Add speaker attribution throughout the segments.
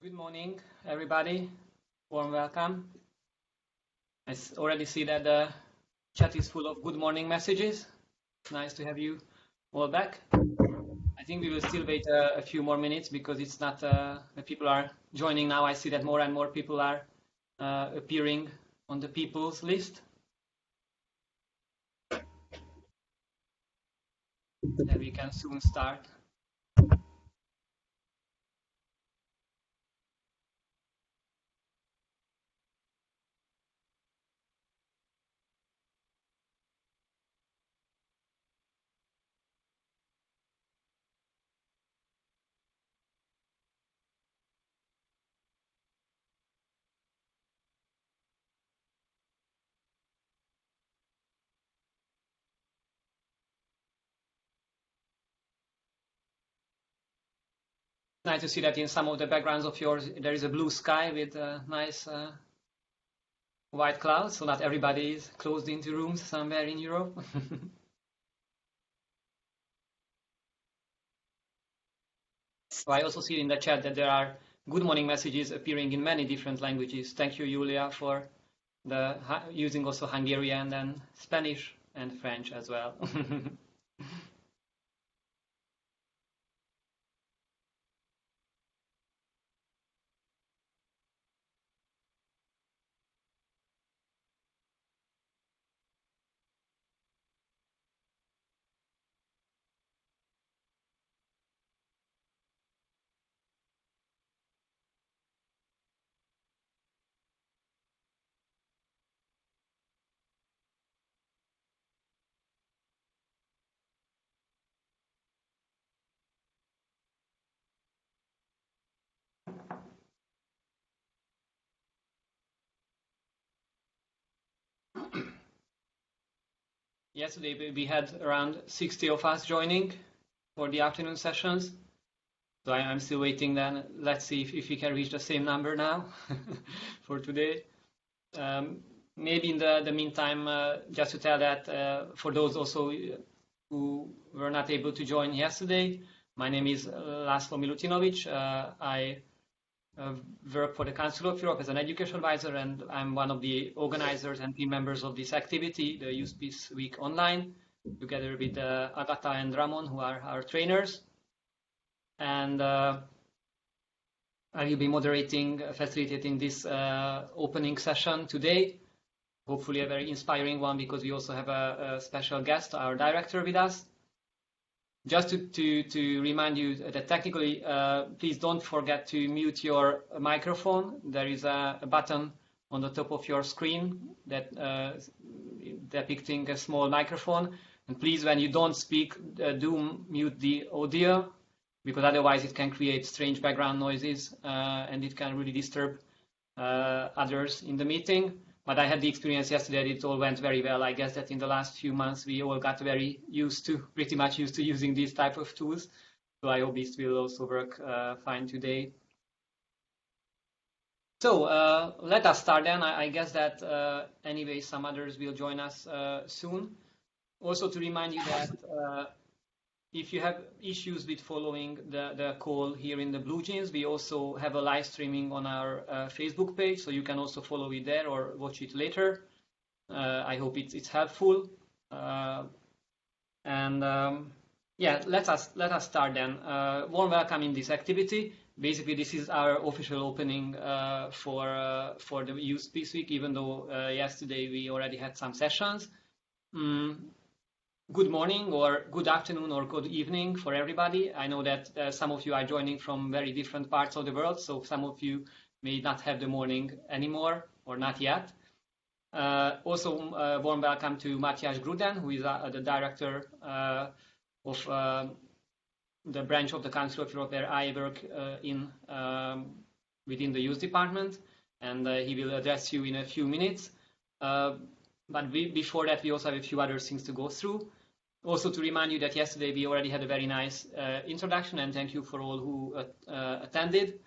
Speaker 1: Good morning, everybody. Warm welcome. I already see that the chat is full of good morning messages. Nice to have you all back. I think we will still wait a few more minutes because it's not people are joining now. I see that more and more people are appearing on the people's list. Then we can soon start. Nice to see that in some of the backgrounds of yours there is a blue sky with nice white clouds, so not everybody is closed into rooms somewhere in Europe. So I also see in the chat that there are good morning messages appearing in many different languages. Thank you, Julia, for using also Hungarian and Spanish and French as well. Yesterday we had around 60 of us joining for the afternoon sessions. So I'm still waiting then. Let's see if we can reach the same number now for today. Maybe in the meantime, just to tell that for those also who were not able to join yesterday, my name is Laszlo Milutinovic. I work for the Council of Europe as an education advisor, and I'm one of the organizers and team members of this activity, the Youth Peace Week Online, together with Agata and Ramon, who are our trainers. And I will be moderating, facilitating this opening session today. Hopefully a very inspiring one, because we also have a special guest, our director, with us. Just to remind you that technically, please don't forget to mute your microphone. There is a button on the top of your screen that depicting a small microphone. And please, when you don't speak, do mute the audio, because otherwise it can create strange background noises and it can really disturb others in the meeting. But I had the experience yesterday that it all went very well. I guess that in the last few months we all got pretty much used to using these type of tools. So I hope this will also work fine today. So let us start then. I guess that anyway some others will join us soon. Also to remind you that if you have issues with following the call here in the Blue Jeans, we also have a live streaming on our Facebook page, so you can also follow it there or watch it later. I hope it's helpful. Yeah, let us start then. Warm welcome in this activity. Basically, this is our official opening for the Youth Peace Week, even though yesterday we already had some sessions. Good morning or good afternoon or good evening for everybody. I know that some of you are joining from very different parts of the world, so some of you may not have the morning anymore or not yet. Also, warm welcome to Matjaz Gruden, who is the director of the branch of the Council of Europe where I work within the Youth Department, and he will address you in a few minutes. But before that, we also have a few other things to go through. Also to remind you that yesterday we already had a very nice introduction, and thank you for all who attended.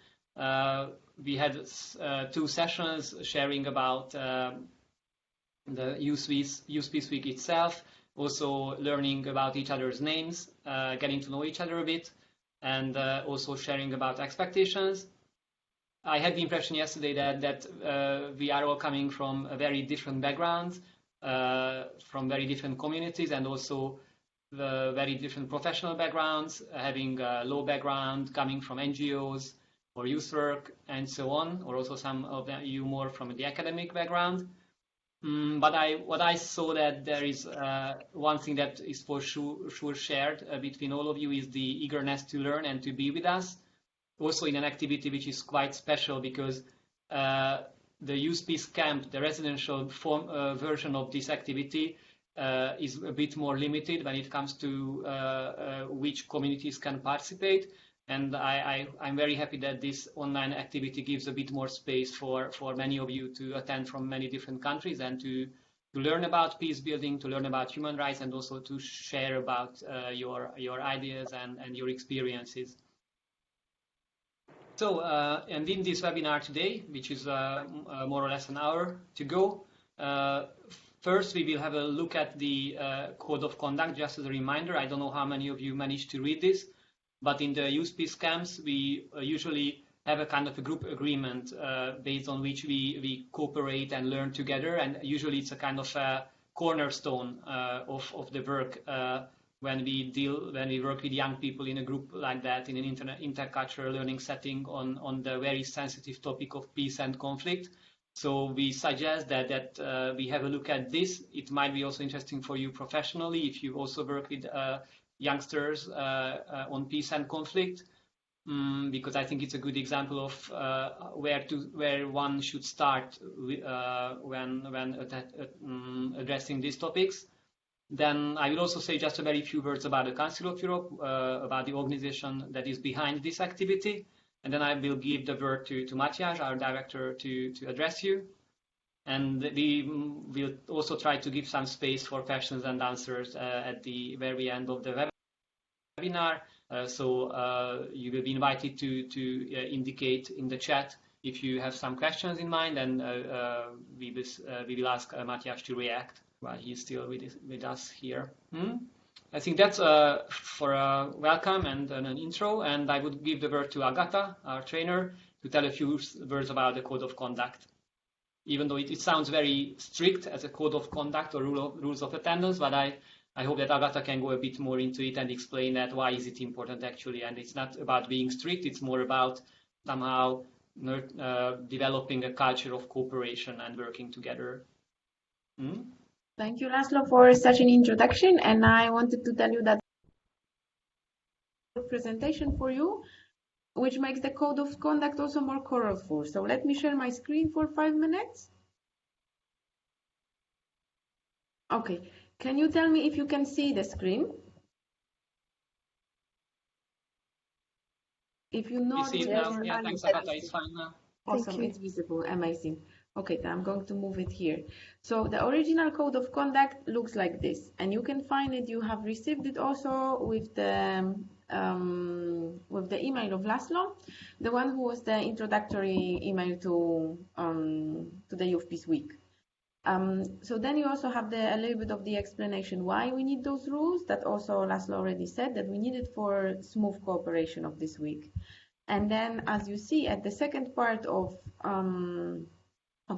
Speaker 1: We had 2 sessions sharing about the Youth Peace Week itself, also learning about each other's names, getting to know each other a bit, and also sharing about expectations. I had the impression yesterday that we are all coming from a very different backgrounds, from very different communities, and also the very different professional backgrounds, having a low background, coming from NGOs or youth work and so on, or also some of you more from the academic background. But what I saw that there is one thing that is for sure shared between all of you is the eagerness to learn and to be with us. Also in an activity which is quite special because the Youth Peace Camp, the residential version of this activity, is a bit more limited when it comes to which communities can participate. And I'm very happy that this online activity gives a bit more space for many of you to attend from many different countries and to learn about peace building, to learn about human rights, and also to share about your ideas and your experiences. So, and in this webinar today, which is more or less an hour to go, first we will have a look at the Code of Conduct, just as a reminder. I don't know how many of you managed to read this, but in the youth peace camps, we usually have a kind of a group agreement based on which we cooperate and learn together, and usually it's a kind of a cornerstone of the work when we work with young people in a group like that, in an intercultural learning setting on the very sensitive topic of peace and conflict. So we suggest that we have a look at this. It might be also interesting for you professionally if you also work with youngsters on peace and conflict, because I think it's a good example of where one should start when addressing these topics. Then I will also say just a very few words about the Council of Europe, about the organization that is behind this activity. And then I will give the word to Matjaz, our director, to address you. And we will also try to give some space for questions and answers at the very end of the webinar. So you will be invited to indicate in the chat if you have some questions in mind, and we will ask Matjaz to react while he's still with us here. I think that's for a welcome and an intro, and I would give the word to Agata, our trainer, to tell a few words about the Code of Conduct. Even though it sounds very strict as a Code of Conduct or rules of attendance, but I hope that Agata can go a bit more into it and explain that why is it important actually, and it's not about being strict, it's more about somehow developing a culture of cooperation and working together.
Speaker 2: Thank you, Laszlo, for such an introduction, and I wanted to tell you that presentation for you, which makes the Code of Conduct also more colorful. So let me share my screen for 5 minutes. Okay, can you tell me if you can see the screen? If you know,
Speaker 1: see it now. Yeah, thanks, Agata. It's fine now.
Speaker 2: Awesome, it's visible, amazing. Okay, then I'm going to move it here. So the original Code of Conduct looks like this, and you can find it. You have received it also with the email of Laszlo, the one who was the introductory email to the Youth Peace Week. So then you also have a little bit of the explanation why we need those rules. That also Laszlo already said that we need it for smooth cooperation of this week. And then, as you see at the second part of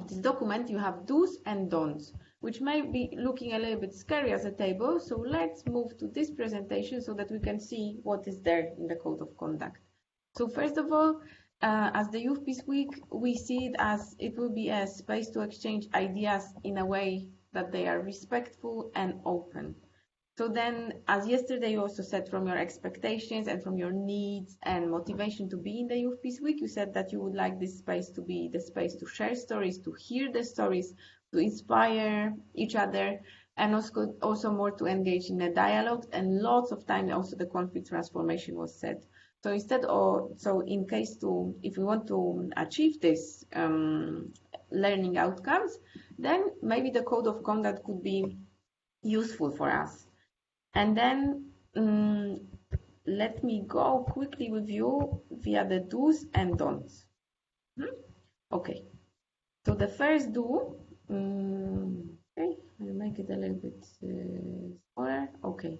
Speaker 2: this document, you have do's and don'ts, which may be looking a little bit scary as a table. So let's move to this presentation so that we can see what is there in the Code of Conduct. So first of all, as the Youth Peace Week, we see it as it will be a space to exchange ideas in a way that they are respectful and open. So then, as yesterday you also said, from your expectations and from your needs and motivation to be in the Youth Peace Week, you said that you would like this space to be the space to share stories, to hear the stories, to inspire each other, and also more to engage in a dialogue. And lots of time also the conflict transformation was said. So instead of, if we want to achieve this learning outcomes, then maybe the Code of Conduct could be useful for us. And then let me go quickly with you via the do's and don'ts. Okay, so the first do, okay, I'll make it a little bit smaller. Okay,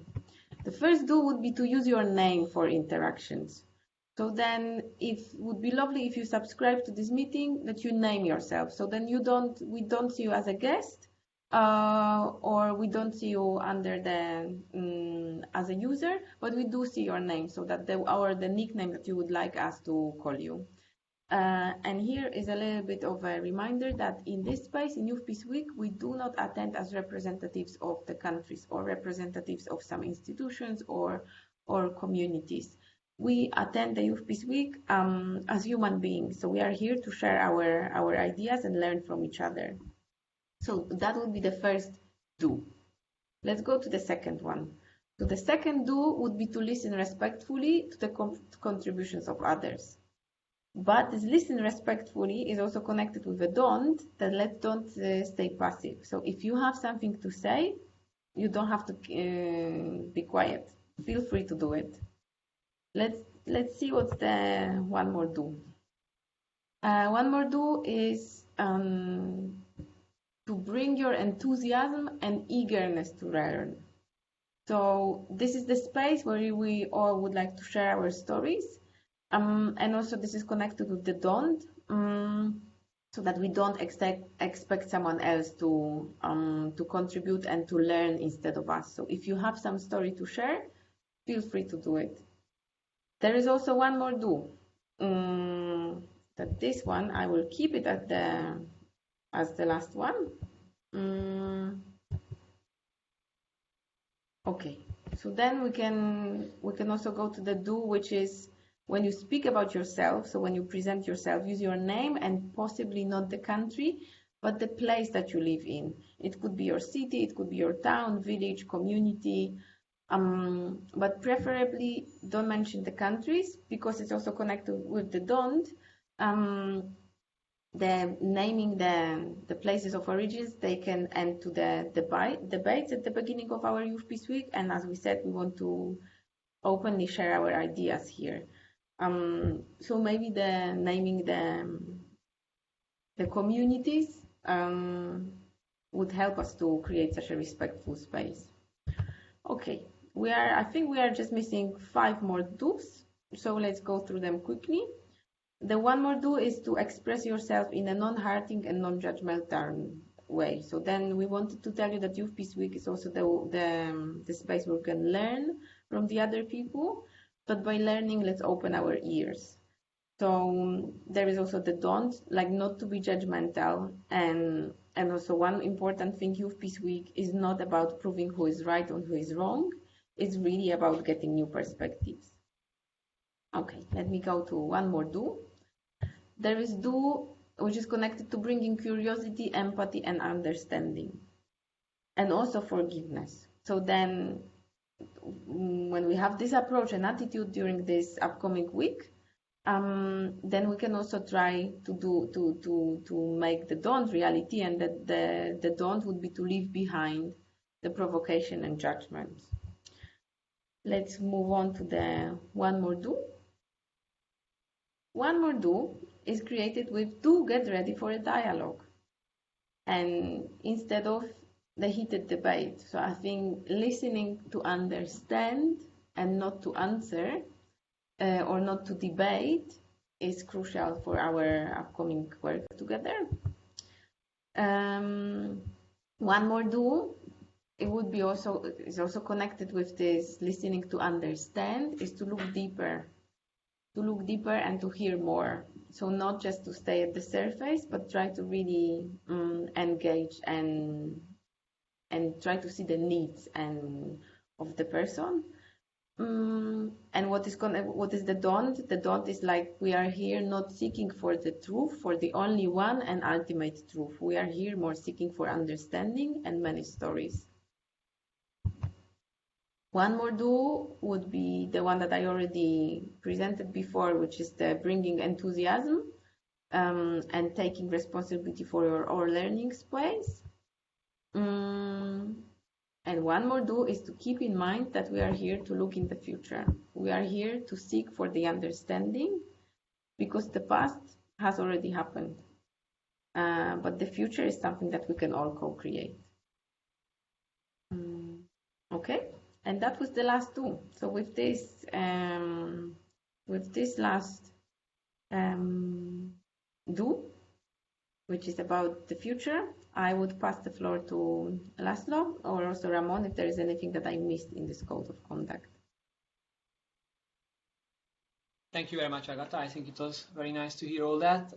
Speaker 2: the first do would be to use your name for interactions. So then it would be lovely if you subscribe to this meeting that you name yourself. So then we don't see you as a guest, or we don't see you under as a user, but we do see your name, so that the nickname that you would like us to call you. And here is a little bit of a reminder that in this space, in Youth Peace Week, we do not attend as representatives of the countries or representatives of some institutions or communities. We attend the Youth Peace Week as human beings. So we are here to share our ideas and learn from each other. So that would be the first do. Let's go to the second one. So the second do would be to listen respectfully to the contributions of others. But this listen respectfully is also connected with a don't, that don't stay passive. So if you have something to say, you don't have to be quiet. Feel free to do it. Let's see what's the one more do. One more do is to bring your enthusiasm and eagerness to learn. So this is the space where we all would like to share our stories. And also this is connected with the don't, so that we don't expect someone else to contribute and to learn instead of us. So if you have some story to share, feel free to do it. There is also one more do. That this one I will keep it as the last one. Okay. So then we can also go to the do, which is when you speak about yourself, so when you present yourself, use your name and possibly not the country, but the place that you live in. It could be your city, it could be your town, village, community, but preferably don't mention the countries, because it's also connected with the don't. The naming the places of origins, they can end to the debates at the beginning of our Youth Peace Week, and as we said, we want to openly share our ideas here. So maybe the naming the communities would help us to create such a respectful space. Okay, I think we are just missing 5 more do's, so let's go through them quickly. The one more do is to express yourself in a non-hurting and non-judgmental way. So then we wanted to tell you that Youth Peace Week is also the space where we can learn from the other people, but by learning, let's open our ears. So there is also the don't, like not to be judgmental, and also one important thing, Youth Peace Week is not about proving who is right or who is wrong. It's really about getting new perspectives. Okay, let me go to one more do. There is do, which is connected to bringing curiosity, empathy, and understanding, and also forgiveness. So then, when we have this approach and attitude during this upcoming week, then we can also try to make the don't reality, and that the don't would be to leave behind the provocation and judgment. Let's move on to the one more do. One more do is created with do get ready for a dialogue, and instead of the heated debate. So I think listening to understand and not to answer or not to debate is crucial for our upcoming work together. One more do, is also connected with this listening to understand, is to look deeper and to hear more. So not just to stay at the surface, but try to really engage and try to see the needs of the person. And what is the don't? The don't is like, we are here not seeking for the truth, for the only one and ultimate truth. We are here more seeking for understanding and many stories. One more do would be the one that I already presented before, which is the bringing enthusiasm and taking responsibility for your learning space. And one more do is to keep in mind that we are here to look in the future. We are here to seek for the understanding, because the past has already happened. But the future is something that we can all co-create. Okay, and that was the last two. So with this, with this last which is about the future, I would pass the floor to Laszlo or also Ramon if there is anything that I missed in this code of conduct.
Speaker 1: Thank you very much, Agata. I think it was very nice to hear all that.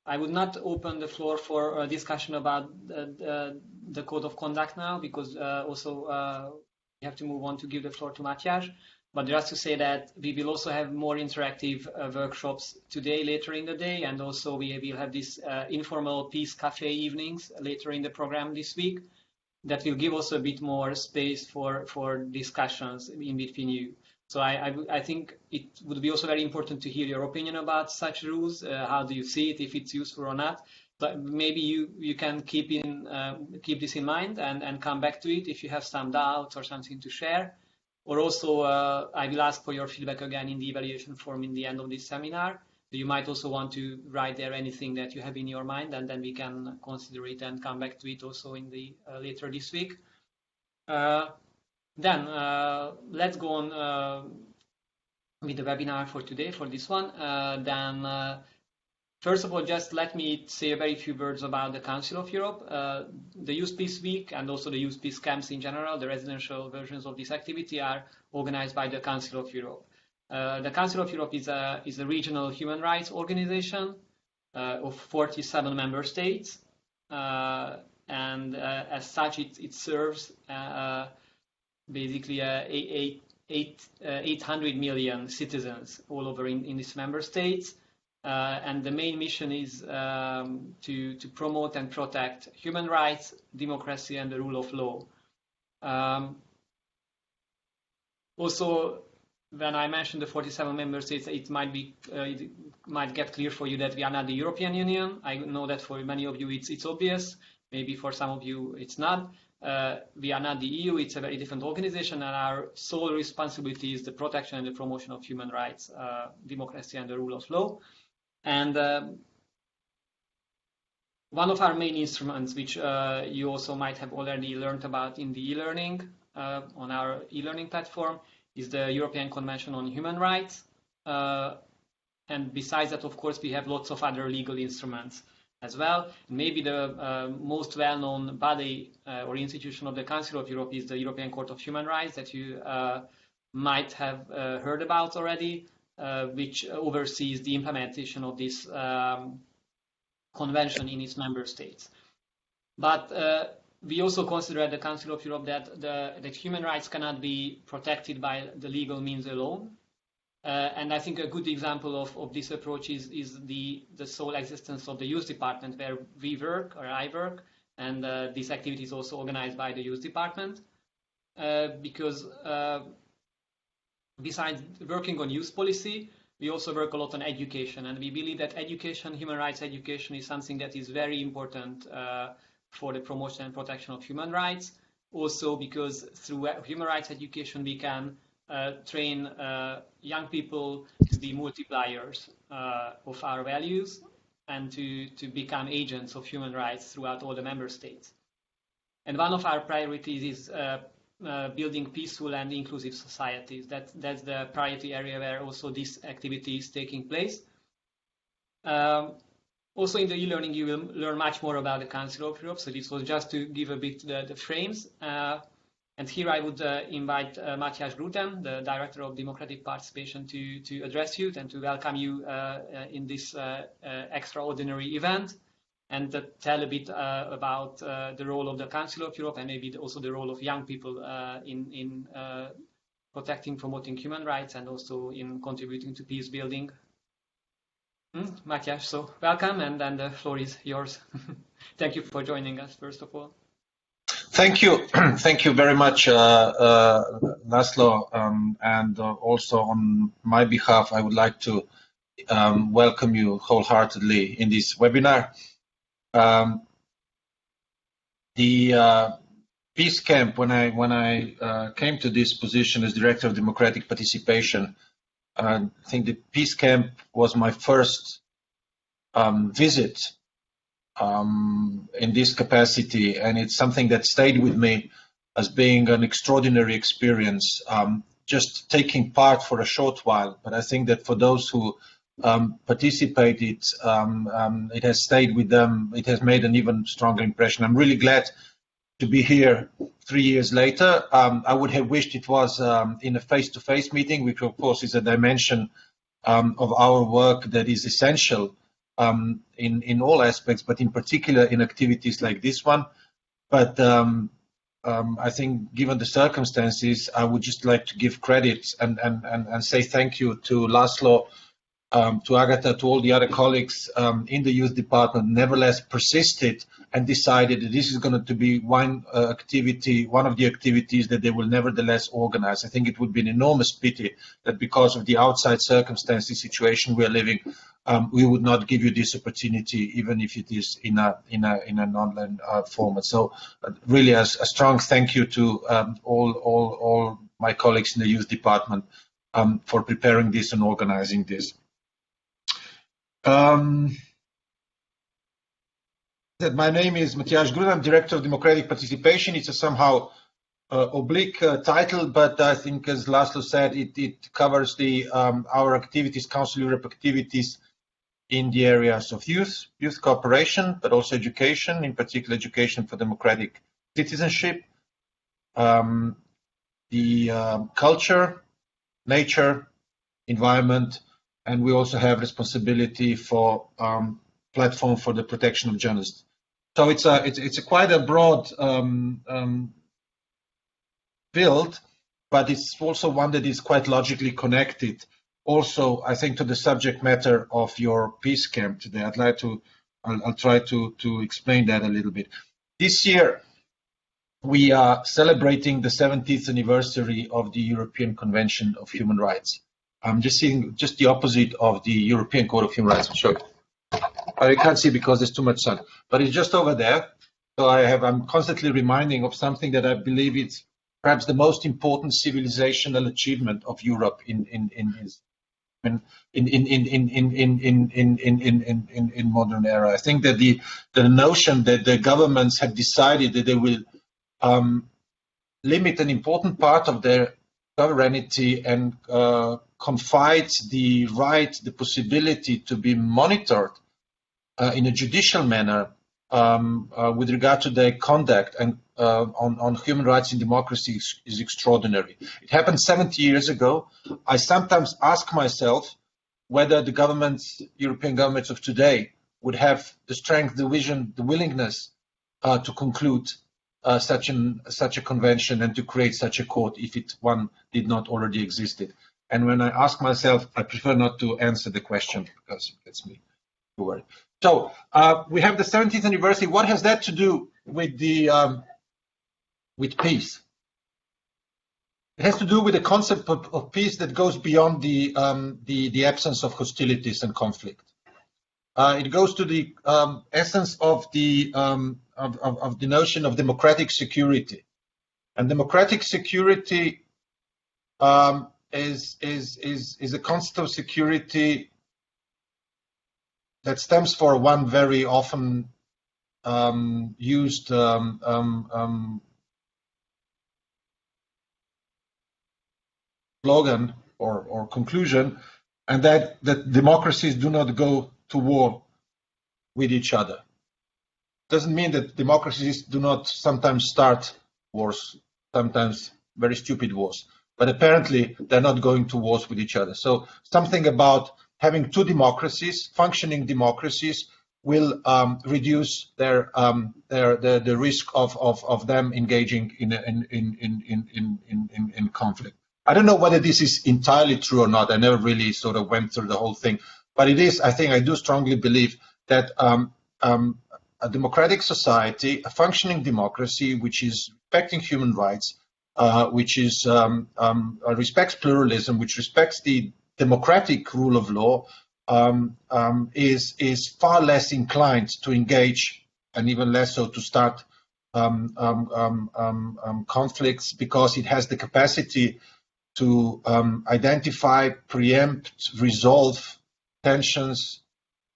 Speaker 1: I would not open the floor for a discussion about the code of conduct now, because also we have to move on to give the floor to Matjaz. But just to say that we will also have more interactive workshops today, later in the day, and also we will have these informal peace cafe evenings later in the program this week that will give also a bit more space for discussions in between you. So I think it would be also very important to hear your opinion about such rules. How do you see it, if it's useful or not? But maybe you can keep this in mind and come back to it if you have some doubts or something to share. Or also, I will ask for your feedback again in the evaluation form in the end of this seminar. You might also want to write there anything that you have in your mind, and then we can consider it and come back to it also in the later this week. Then let's go on with the webinar for today, for this one. First of all, just let me say a very few words about the Council of Europe. The Youth Peace Week and also the Youth Peace Camps in general, the residential versions of this activity, are organized by the Council of Europe. The Council of Europe is a regional human rights organization of 47 member states. And as such, it serves basically 800 million citizens all over in these member states. And the main mission is to promote and protect human rights, democracy, and the rule of law. Also, when I mentioned the 47 member states, it might get clear for you that we are not the European Union. I know that for many of you it's obvious. Maybe for some of you it's not. We are not the EU. It's a very different organization, and our sole responsibility is the protection and the promotion of human rights, democracy, and the rule of law. And one of our main instruments, which you also might have already learned about in the e-learning, on our e-learning platform, is the European Convention on Human Rights. And besides that, of course, we have lots of other legal instruments as well. Maybe the most well-known body or institution of the Council of Europe is the European Court of Human Rights, that you might have heard about already, which oversees the implementation of this convention in its member states. But we also consider at the Council of Europe that human rights cannot be protected by the legal means alone. And I think a good example of this approach is the sole existence of the Youth Department, where we work, or I work, and this activity is also organized by the Youth Department, because besides working on youth policy, we also work a lot on education, and we believe that education, human rights education, is something that is very important for the promotion and protection of human rights. Also because through human rights education we can train young people to be multipliers of our values and to become agents of human rights throughout all the member states. And one of our priorities is building peaceful and inclusive societies. That's the priority area where also this activity is taking place. Also in the e-learning you will learn much more about the Council of Europe, so this was just to give a bit the frames. And here I would invite Matjaz Gruden, the Director of Democratic Participation, to address you and to welcome you in this extraordinary event, and tell a bit about the role of the Council of Europe and maybe also the role of young people in protecting, promoting human rights, and also in contributing to peace building. Matjaz, so welcome, and then the floor is yours. Thank you for joining us, first of all.
Speaker 3: Thank you. Thank you very much, Laszlo. And also on my behalf, I would like to welcome you wholeheartedly in this webinar. The Peace Camp, when I came to this position as Director of Democratic Participation, I think the Peace Camp was my first visit in this capacity, and it's something that stayed with me as being an extraordinary experience. just taking part for a short while, but I think that for those who participated, it has stayed with them. It has made an even stronger impression. I'm really glad to be here 3 years later. I would have wished it was in a face-to-face meeting, which of course is a dimension of our work that is essential in all aspects, but in particular in activities like this one. But I think, given the circumstances, I would just like to give credit and say thank you to Laszlo, to Agatha, to all the other colleagues in the youth department, nevertheless persisted and decided that this is going to be one of the activities that they will nevertheless organize. I think it would be an enormous pity that because of the outside circumstances, situation we are living, we would not give you this opportunity, even if it is in an online format. So really a strong thank you to all my colleagues in the youth department for preparing this and organizing this. My name is Matjaz Gruden. I'm Director of Democratic Participation. It's a somehow oblique title, but I think, as Laszlo said, it covers our activities, Council Europe activities in the areas of youth cooperation, but also education, in particular education for democratic citizenship, the culture, nature, environment, and we also have responsibility for platform for the protection of journalists. So it's a quite a broad field, but it's also one that is quite logically connected. Also, I think, to the subject matter of your peace camp today. I'll try to explain that a little bit. This year, we are celebrating the 70th anniversary of the European Convention of Human Rights. I'm just seeing just the opposite of the European Code of Human Rights. I'm sure. I can't see because there's too much sun, but it's just over there. So I'm constantly reminding of something that I believe is perhaps the most important civilizational achievement of Europe in modern era. I think that the notion that the governments have decided that they will limit an important part of their sovereignty and confides the right, the possibility to be monitored in a judicial manner with regard to their conduct and on human rights and democracy is extraordinary. It happened 70 years ago. I sometimes ask myself whether the European governments of today would have the strength, the vision, the willingness to conclude such a convention and to create such a court if one did not already existed. And when I ask myself, I prefer not to answer the question because it gets me to worry. So we have the 70th anniversary. What has that to do with with peace? It has to do with the concept of peace that goes beyond the absence of hostilities and conflict. It goes to the essence of the notion of democratic security, and democratic security is a concept of security that stems for one very often used slogan or conclusion, and that democracies do not go to war with each other. Doesn't mean that democracies do not sometimes start wars, sometimes very stupid wars, but apparently they're not going to wars with each other. So something about having two democracies, functioning democracies, will reduce the risk of them engaging in conflict. I don't know whether this is entirely true or not. I never really sort of went through the whole thing, but it is. I think I do strongly believe that a democratic society, a functioning democracy, which is respecting human rights, which is respects pluralism, which respects the democratic rule of law, is far less inclined to engage, and even less so to start conflicts, because it has the capacity to identify, preempt, resolve tensions,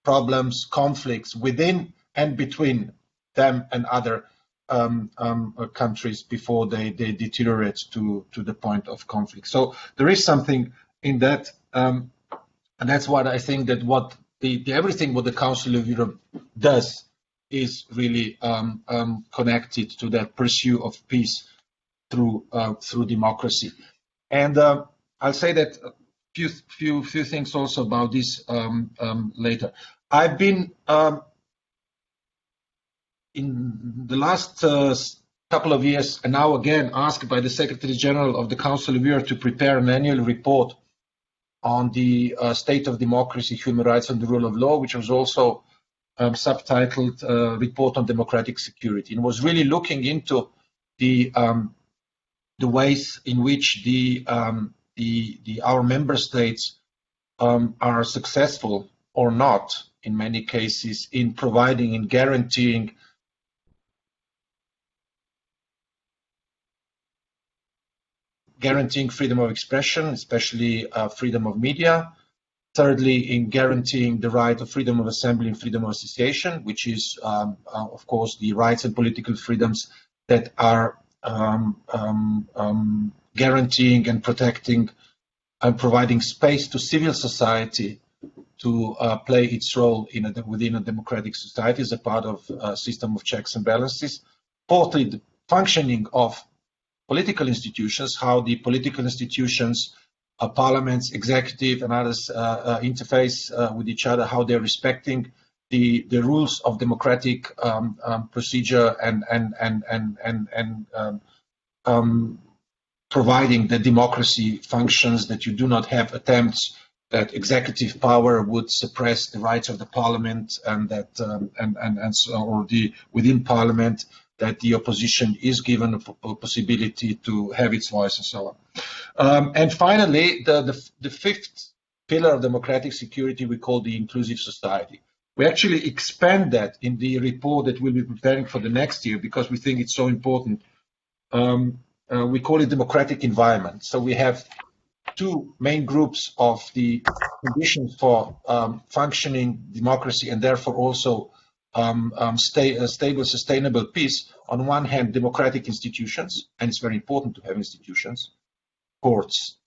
Speaker 3: problems, conflicts within and between them and other countries before they deteriorate to the point of conflict. So there is something in that, and that's what I think that what everything what the Council of Europe does is really connected to that pursuit of peace through democracy. And I'll say that a few things also about this later. I've been in the last couple of years, and now again asked by the Secretary General of the Council of Europe to prepare an annual report on the state of democracy, human rights, and the rule of law, which was also subtitled "Report on Democratic Security," and was really looking into the ways in which our member states are successful or not, in many cases, in providing and guaranteeing freedom of expression, especially freedom of media. Thirdly, in guaranteeing the right of freedom of assembly and freedom of association, which is, of course, the rights and political freedoms that are guaranteeing and protecting and providing space to civil society to play its role within a democratic society as a part of a system of checks and balances. Fourthly, the functioning of political institutions, how the political institutions, parliaments, executive, and others interface with each other, how they're respecting the rules of democratic procedure and providing that democracy functions, that you do not have attempts that executive power would suppress the rights of the parliament, and that within parliament that the opposition is given a possibility to have its voice, and so on. And finally, the fifth pillar of democratic security we call the inclusive society. We actually expand that in the report that we'll be preparing for the next year because we think it's so important. We call it democratic environment. So we have two main groups of the conditions for functioning democracy and therefore also stable, sustainable peace. On one hand, democratic institutions, and it's very important to have institutions, courts,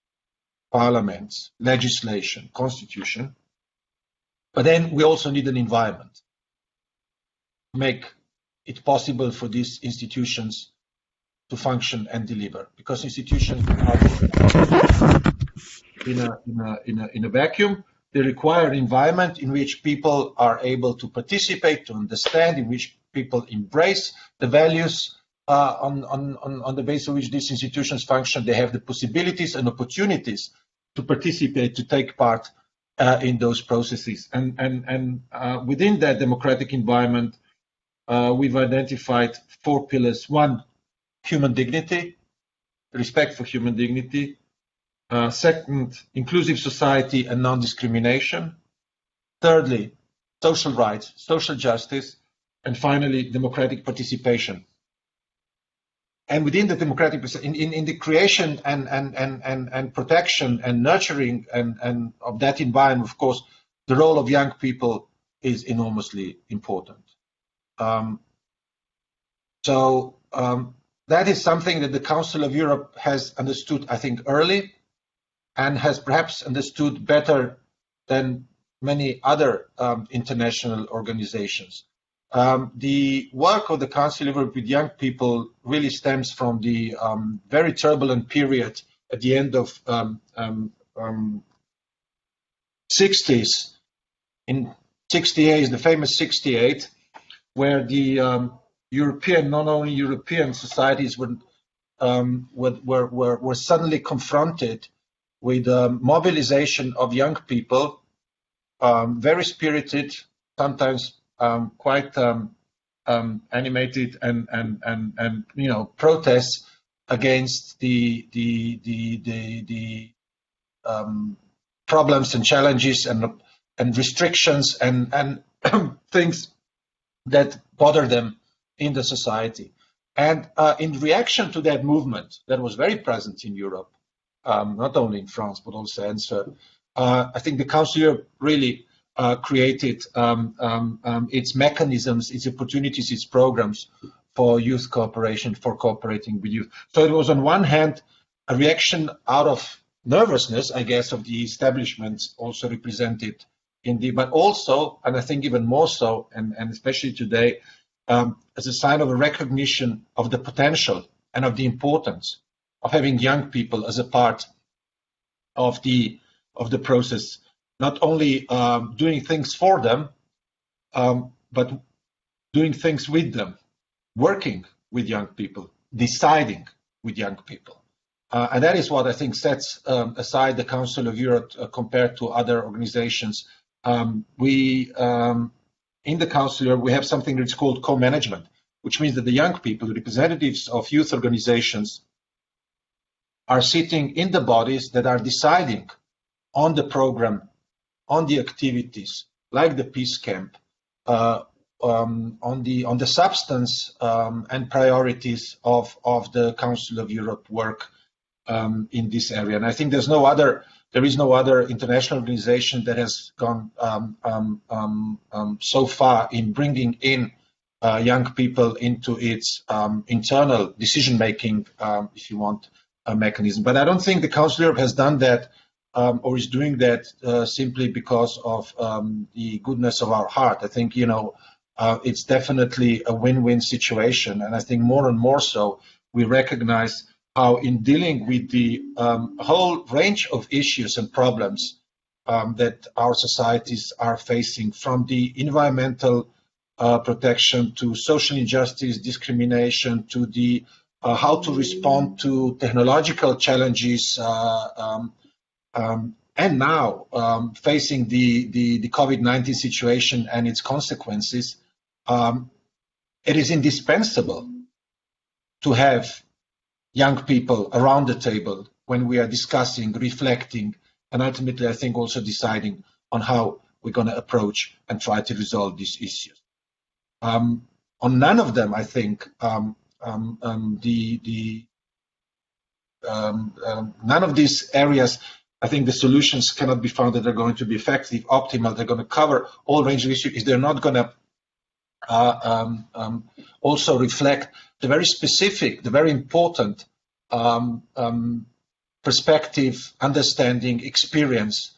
Speaker 3: parliaments, legislation, constitution. But then we also need an environment to make it possible for these institutions to function and deliver, because institutions are in a vacuum. They require an environment in which people are able to participate, to understand, in which people embrace the values on the basis of which these institutions function. They have the possibilities and opportunities to participate, to take part in those processes. And within that democratic environment, we've identified 4 pillars. One, human dignity, respect for human dignity. Second, inclusive society and non-discrimination. Thirdly, social rights, social justice. And finally, democratic participation. And within the democratic, in the creation and protection and nurturing and of that environment, of course, the role of young people is enormously important. That is something that the Council of Europe has understood, I think, early, and has perhaps understood better than many other international organizations. The work of the Council of Europe with young people really stems from the very turbulent period at the end of 60s, in 68, the famous 68, where the European, not only European societies were suddenly confronted with mobilization of young people, very spirited, sometimes quite animated, and protests against the problems and challenges and restrictions and things that bother them in the society. And in reaction to that movement that was very present in Europe, not only in France, but also elsewhere, I think the Council of Europe really created its mechanisms, its opportunities, its programs for youth cooperation, for cooperating with youth. So it was on one hand a reaction out of nervousness, I guess, of the establishments also represented in the, but also, and I think even more so, and especially today, as a sign of a recognition of the potential and of the importance of having young people as a part of the process, not only doing things for them, but doing things with them, working with young people, deciding with young people. And that is what I think sets aside the Council of Europe compared to other organizations. In the Council of Europe, we have something that's called co-management, which means that the young people, the representatives of youth organizations, are sitting in the bodies that are deciding on the program, on the activities, like the Peace Camp, on the substance and priorities of the Council of Europe work in this area. And I think there is no other international organization that has gone so far in bringing in young people into its internal decision-making, if you want, mechanism. But I don't think the Council of Europe has done that or is doing that simply because of the goodness of our heart. I think, it's definitely a win-win situation. And I think more and more so, we recognize how in dealing with the whole range of issues and problems that our societies are facing, from the environmental protection to social injustice, discrimination, to the how to respond to technological challenges, and now facing the COVID-19 situation and its consequences, it is indispensable to have young people around the table when we are discussing, reflecting, and ultimately, I think, also deciding on how we're going to approach and try to resolve these issues. On none of them, I think, none of these areas, I think the solutions cannot be found that are going to be effective, optimal, they're going to cover all range of issues if they're not going to also reflect the very specific, the very important perspective, understanding, experience,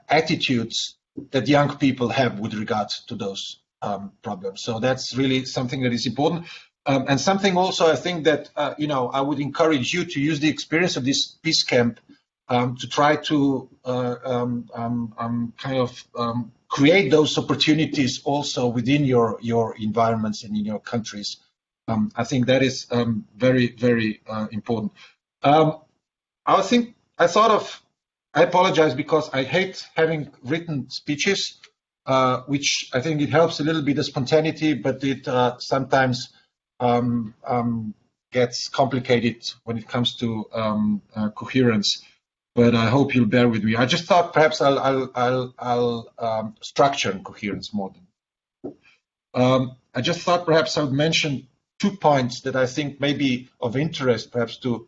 Speaker 3: attitudes that young people have with regards to those problems. So that's really something that is important. And something also, I think that, I would encourage you to use the experience of this Peace Camp to try to create those opportunities also within your environments and in your countries. I think that is very, very important. I apologize because I hate having written speeches, which I think it helps a little bit of spontaneity, but it sometimes gets complicated when it comes to coherence. But I hope you'll bear with me. I just thought perhaps I'll structure coherence more than. I just thought perhaps I would mention 2 points that I think may be of interest, perhaps to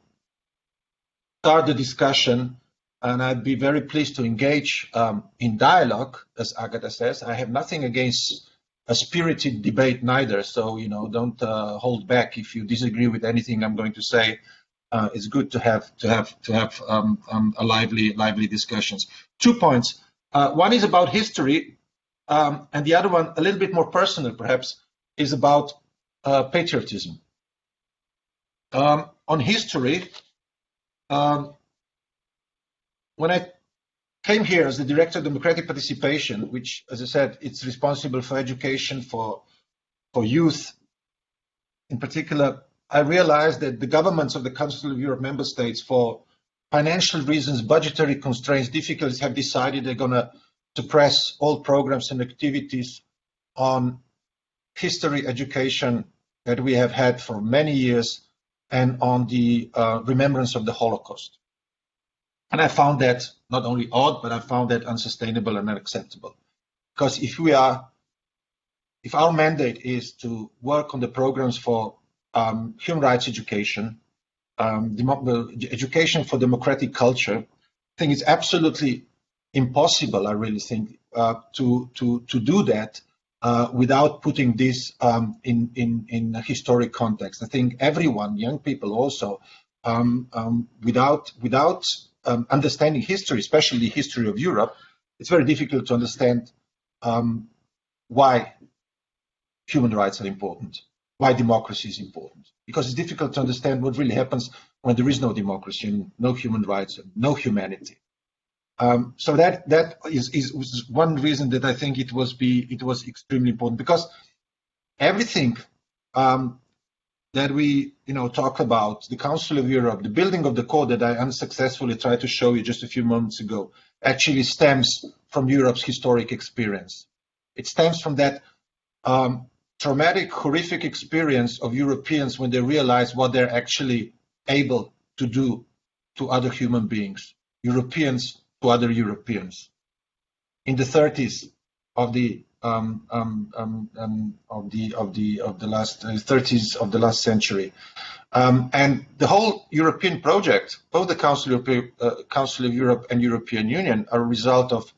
Speaker 3: start the discussion. And I'd be very pleased to engage in dialogue, as Agata says. I have nothing against a spirited debate neither. So, don't hold back if you disagree with anything I'm going to say. It's good to have a lively discussions. 2 points. One is about history, and the other one, a little bit more personal, perhaps, is about patriotism. On history, when I came here as the Director of Democratic Participation, which, as I said, it's responsible for education, for youth in particular, I realized that the governments of the Council of Europe member states, for financial reasons, budgetary constraints, difficulties, have decided they're going to suppress all programs and activities on history education that we have had for many years and on the remembrance of the Holocaust. And I found that not only odd, but I found that unsustainable and unacceptable. Because if our mandate is to work on the programs for human rights education, education for democratic culture, I think it's absolutely impossible, I really think, to do that without putting this in a historic context. I think everyone, young people also, without understanding history, especially the history of Europe, it's very difficult to understand why human rights are important, why democracy is important. Because it's difficult to understand what really happens when there is no democracy and no human rights and no humanity. So that is one reason that I think it was extremely important, because everything that we talk about, the Council of Europe, the building of the code that I unsuccessfully tried to show you just a few moments ago, actually stems from Europe's historic experience. It stems from that traumatic, horrific experience of Europeans when they realize what they're actually able to do to other human beings, Europeans to other Europeans, in the 30s of the last century, and the whole European project, both the Council of Europe and European Union, are a result of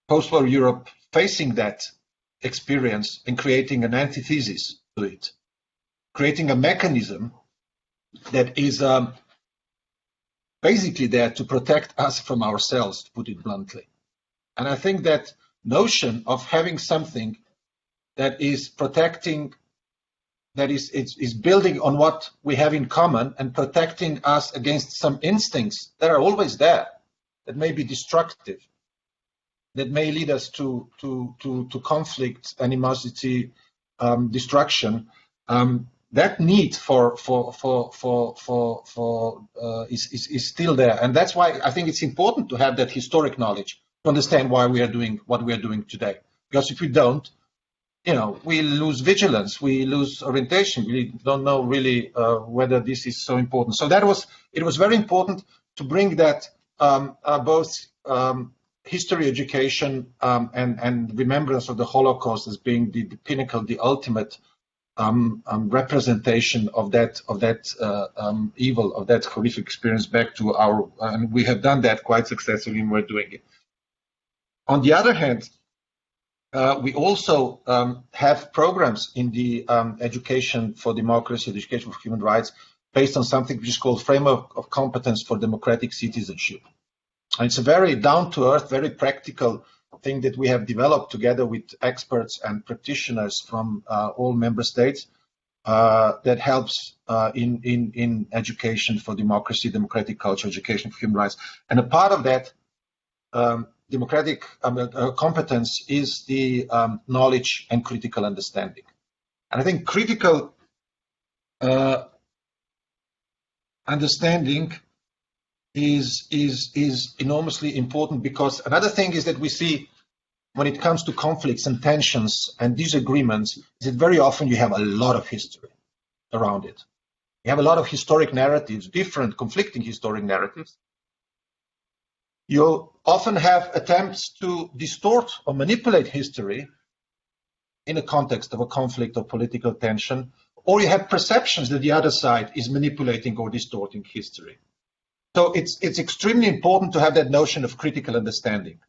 Speaker 3: post-war Europe facing that experience and creating an antithesis to it, creating a mechanism that is basically there to protect us from ourselves, to put it bluntly. And I think that notion of having something that is protecting, that is building on what we have in common and protecting us against some instincts that are always there, that may be destructive, that may lead us to conflict, animosity, destruction. That need is still there, and that's why I think it's important to have that historic knowledge to understand why we are doing what we are doing today. Because if we don't, we lose vigilance, we lose orientation, we don't know really whether this is so important. So it was very important to bring that both history education and remembrance of the Holocaust as being the pinnacle, the ultimate representation of that evil, of that horrific experience back to and we have done that quite successfully, and we're doing it. On the other hand, we also have programs in the education for democracy, education for human rights, based on something which is called Framework of Competence for Democratic Citizenship. And it's a very down-to-earth, very practical thing that we have developed together with experts and practitioners from all member states that helps in education for democracy, democratic culture, education for human rights. And a part of that democratic competence is the knowledge and critical understanding. And I think critical understanding is enormously important, because another thing is that we see when it comes to conflicts and tensions and disagreements is that very often you have a lot of history around it. You have a lot of historic narratives, different conflicting historic narratives. You often have attempts to distort or manipulate history in the context of a conflict or political tension, or you have perceptions that the other side is manipulating or distorting history. So it's extremely important to have that notion of critical understanding,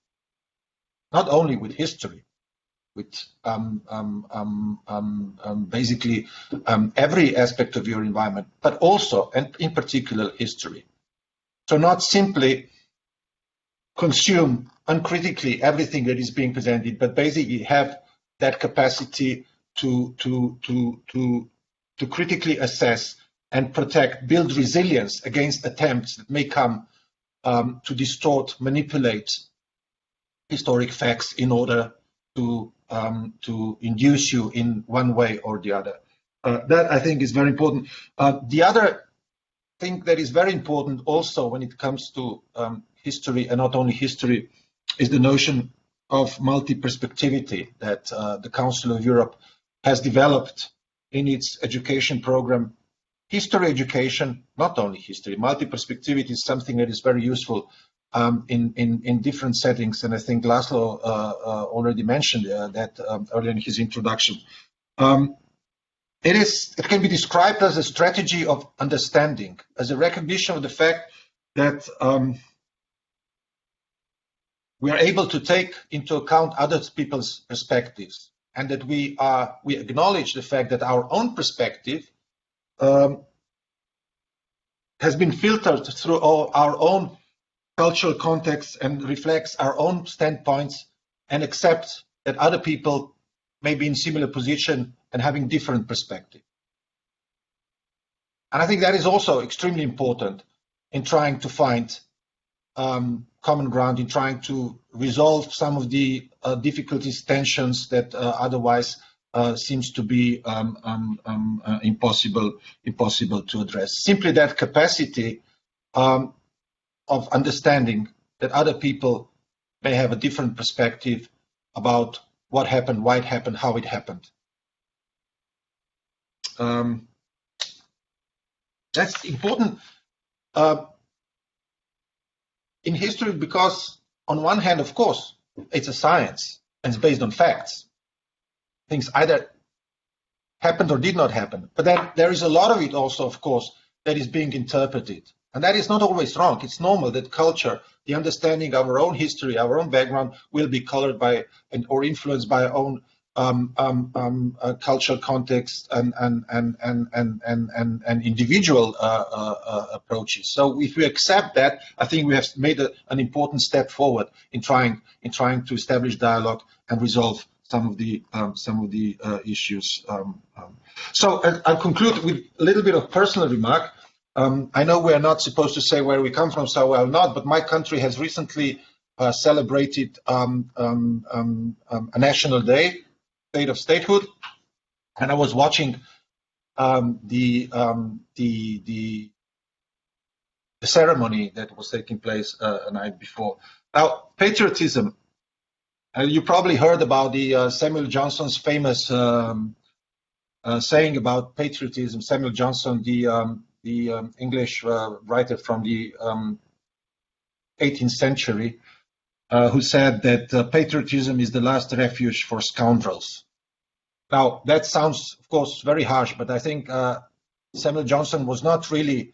Speaker 3: not only with history, with basically every aspect of your environment, but also, and in particular, history. So not simply consume uncritically everything that is being presented, but basically have that capacity to critically assess and protect, build resilience against attempts that may come to distort, manipulate historic facts in order to induce you in one way or the other. That, I think, is very important. The other thing that is very important also when it comes to history, and not only history, is the notion of multi-perspectivity that the Council of Europe has developed in its education program. History education, not only history, multi-perspectivity is something that is very useful in different settings, and I think Laszlo already mentioned that earlier in his introduction. It can be described as a strategy of understanding, as a recognition of the fact that we are able to take into account other people's perspectives, and that we acknowledge the fact that our own perspective has been filtered through our own cultural context and reflects our own standpoints, and accept that other people may be in similar position and having different perspective. And I think that is also extremely important in trying to find common ground, in trying to resolve some of the difficulties, tensions that otherwise seems to be impossible to address. Simply that capacity of understanding that other people may have a different perspective about what happened, why it happened, how it happened. That's important in history because, on one hand, of course, it's a science and it's based on facts. Things either happened or did not happen. But then there is a lot of it also, of course, that is being interpreted. And that is not always wrong. It's normal that culture, the understanding of our own history, our own background, will be colored by or influenced by our own cultural context and individual approaches. So if we accept that, I think we have made an important step forward in trying to establish dialogue and resolve some of the issues. So I'll conclude with a little bit of personal remark. I know we are not supposed to say where we come from, so I'll not. But my country has recently celebrated a national day, State of Statehood, and I was watching the ceremony that was taking place a night before. Now, patriotism. You probably heard about the Samuel Johnson's famous saying about patriotism. Samuel Johnson, the English writer from the 18th century, who said that patriotism is the last refuge for scoundrels. Now, that sounds, of course, very harsh, but I think Samuel Johnson was not really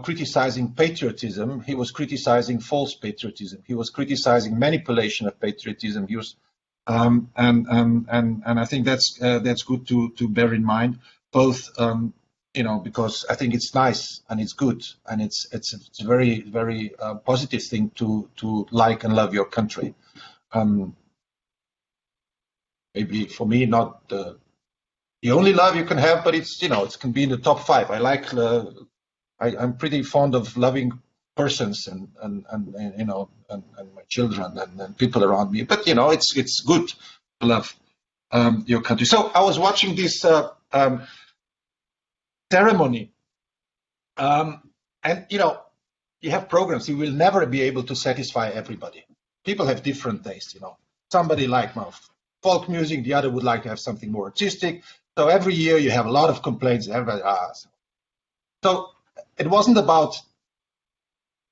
Speaker 3: criticizing patriotism. He was criticizing false patriotism. He was criticizing manipulation of patriotism. He was, and I think that's good to bear in mind, both because I think it's nice and it's good and it's a very, very positive thing to like and love your country. Maybe for me, not the only love you can have, but it's it can be in the top 5. I like I'm pretty fond of loving persons and my children and people around me. But it's good to love your country. So I was watching this ceremony, and you have programs. You will never be able to satisfy everybody. People have different tastes. Somebody like folk music, the other would like to have something more artistic. So every year you have a lot of complaints. Everybody So it wasn't about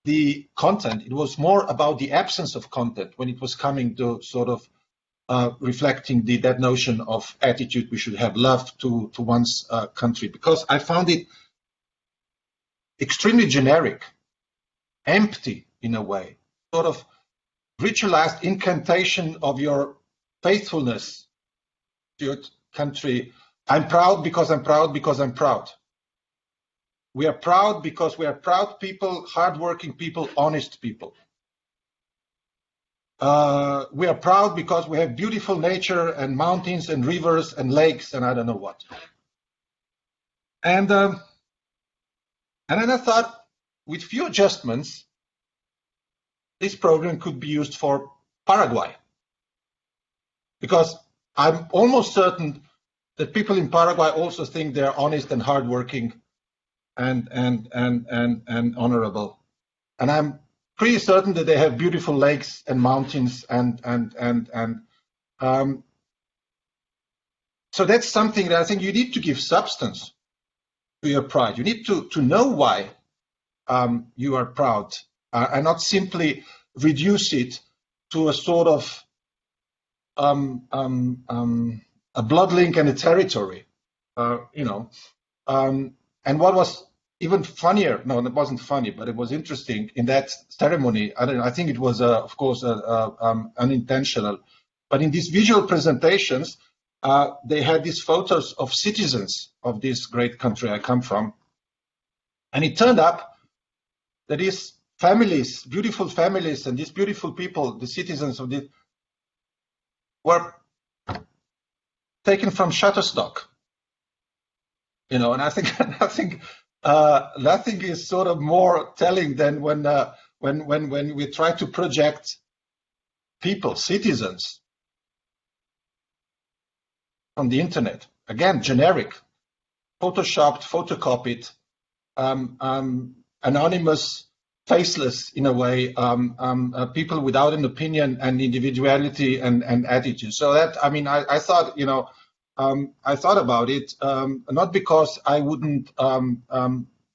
Speaker 3: the content. It was more about the absence of content when it was coming to sort of reflecting that notion of attitude we should have, love to one's country, because I found it extremely generic, empty in a way, sort of ritualized incantation of your faithfulness to your country. I'm proud because I'm proud because I'm proud. We are proud because we are proud people, hardworking people, honest people. We are proud because we have beautiful nature and mountains and rivers and lakes and I don't know what. And then I thought, with few adjustments, this program could be used for Paraguay, because I'm almost certain that people in Paraguay also think they're honest and hardworking and honorable, and I'm pretty certain that they have beautiful lakes and mountains so that's something that I think you need to give substance to your pride. You need to know why you are proud, and not simply reduce it to a sort of a blood link and a territory, and what was even funnier, no, it wasn't funny, but it was interesting in that ceremony. I think it was, of course, unintentional. But in these visual presentations, they had these photos of citizens of this great country I come from. And it turned up that these families, beautiful families, and these beautiful people, the citizens of this, were taken from Shutterstock. You know, and I think nothing is sort of more telling than when we try to project people, citizens, on the internet. Again, generic, photoshopped, photocopied, anonymous, faceless in a way, people without an opinion and individuality and attitude. So that, I mean, I thought, you know, I thought about it, not because I wouldn't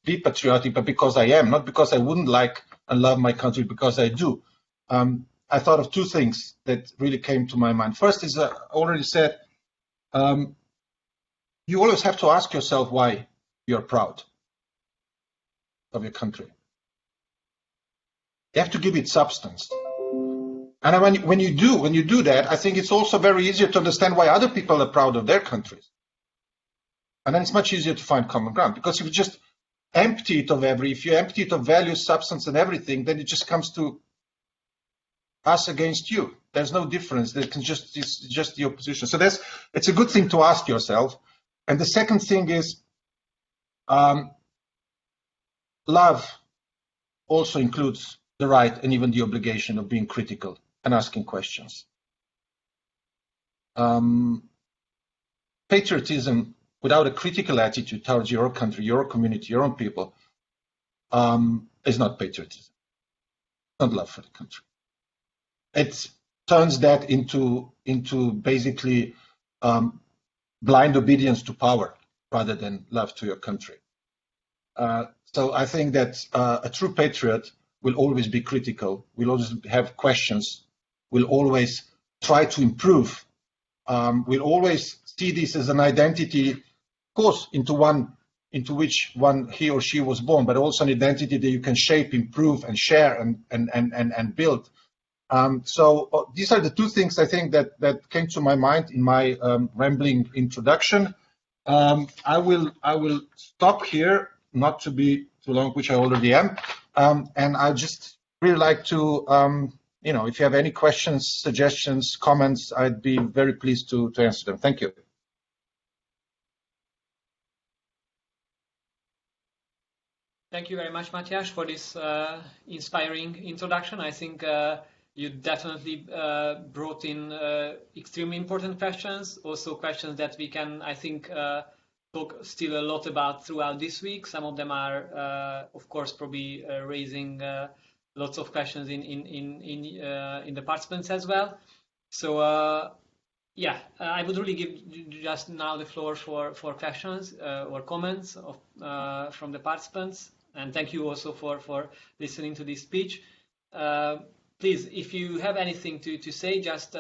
Speaker 3: be patriotic, but because I am, not because I wouldn't like and love my country, because I do. I thought of two things that really came to my mind. First is, I already said, you always have to ask yourself why you're proud of your country. You have to give it substance. And when you do that, I think it's also very easier to understand why other people are proud of their countries. And then it's much easier to find common ground. Because if you just empty it of if you empty it of value, substance, and everything, then it just comes to us against you. There's no difference. It's just the opposition. So it's a good thing to ask yourself. And the second thing is, love also includes the right and even the obligation of being critical and asking questions. Patriotism without a critical attitude towards your country, your community, your own people, is not patriotism. It's not love for the country. It turns that into basically blind obedience to power rather than love to your country. So I think that a true patriot will always be critical, will always have questions, will always try to improve, will always see this as an identity, of course, into which he or she was born, but also an identity that you can shape, improve, and share and build. So these are the two things I think that came to my mind in my rambling introduction. I will stop here, not to be too long, which I already am. And I just really like to, if you have any questions, suggestions, comments, I'd be very pleased to answer them. Thank you.
Speaker 1: Thank you very much, Matjaz, for this inspiring introduction. I think you definitely brought in extremely important questions, also questions that we can, I think, talk still a lot about throughout this week. Some of them are, of course, probably raising lots of questions in the participants as well. So yeah, I would really give just now the floor for questions or comments from the participants. And thank you also for listening to this speech. Please, if you have anything to say, just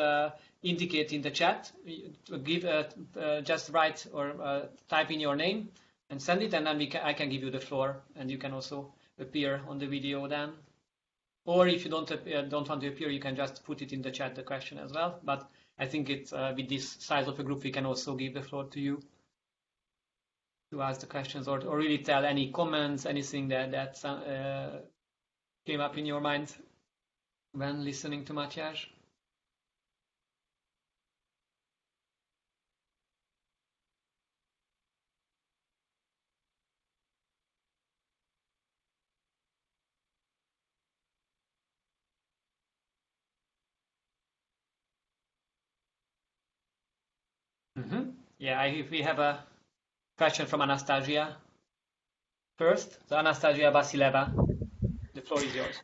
Speaker 1: indicate in the chat. Just write or type in your name and send it, and then I can give you the floor, and you can also appear on the video then. Or if you don't want to appear, you can just put it in the chat, the question as well. But I think it's with this size of a group, we can also give the floor to you to ask the questions or really tell any comments, anything that came up in your mind when listening to Matjaz. Yeah, if we have a question from Anastasia first. So Anastasia Vasileva, the floor is yours.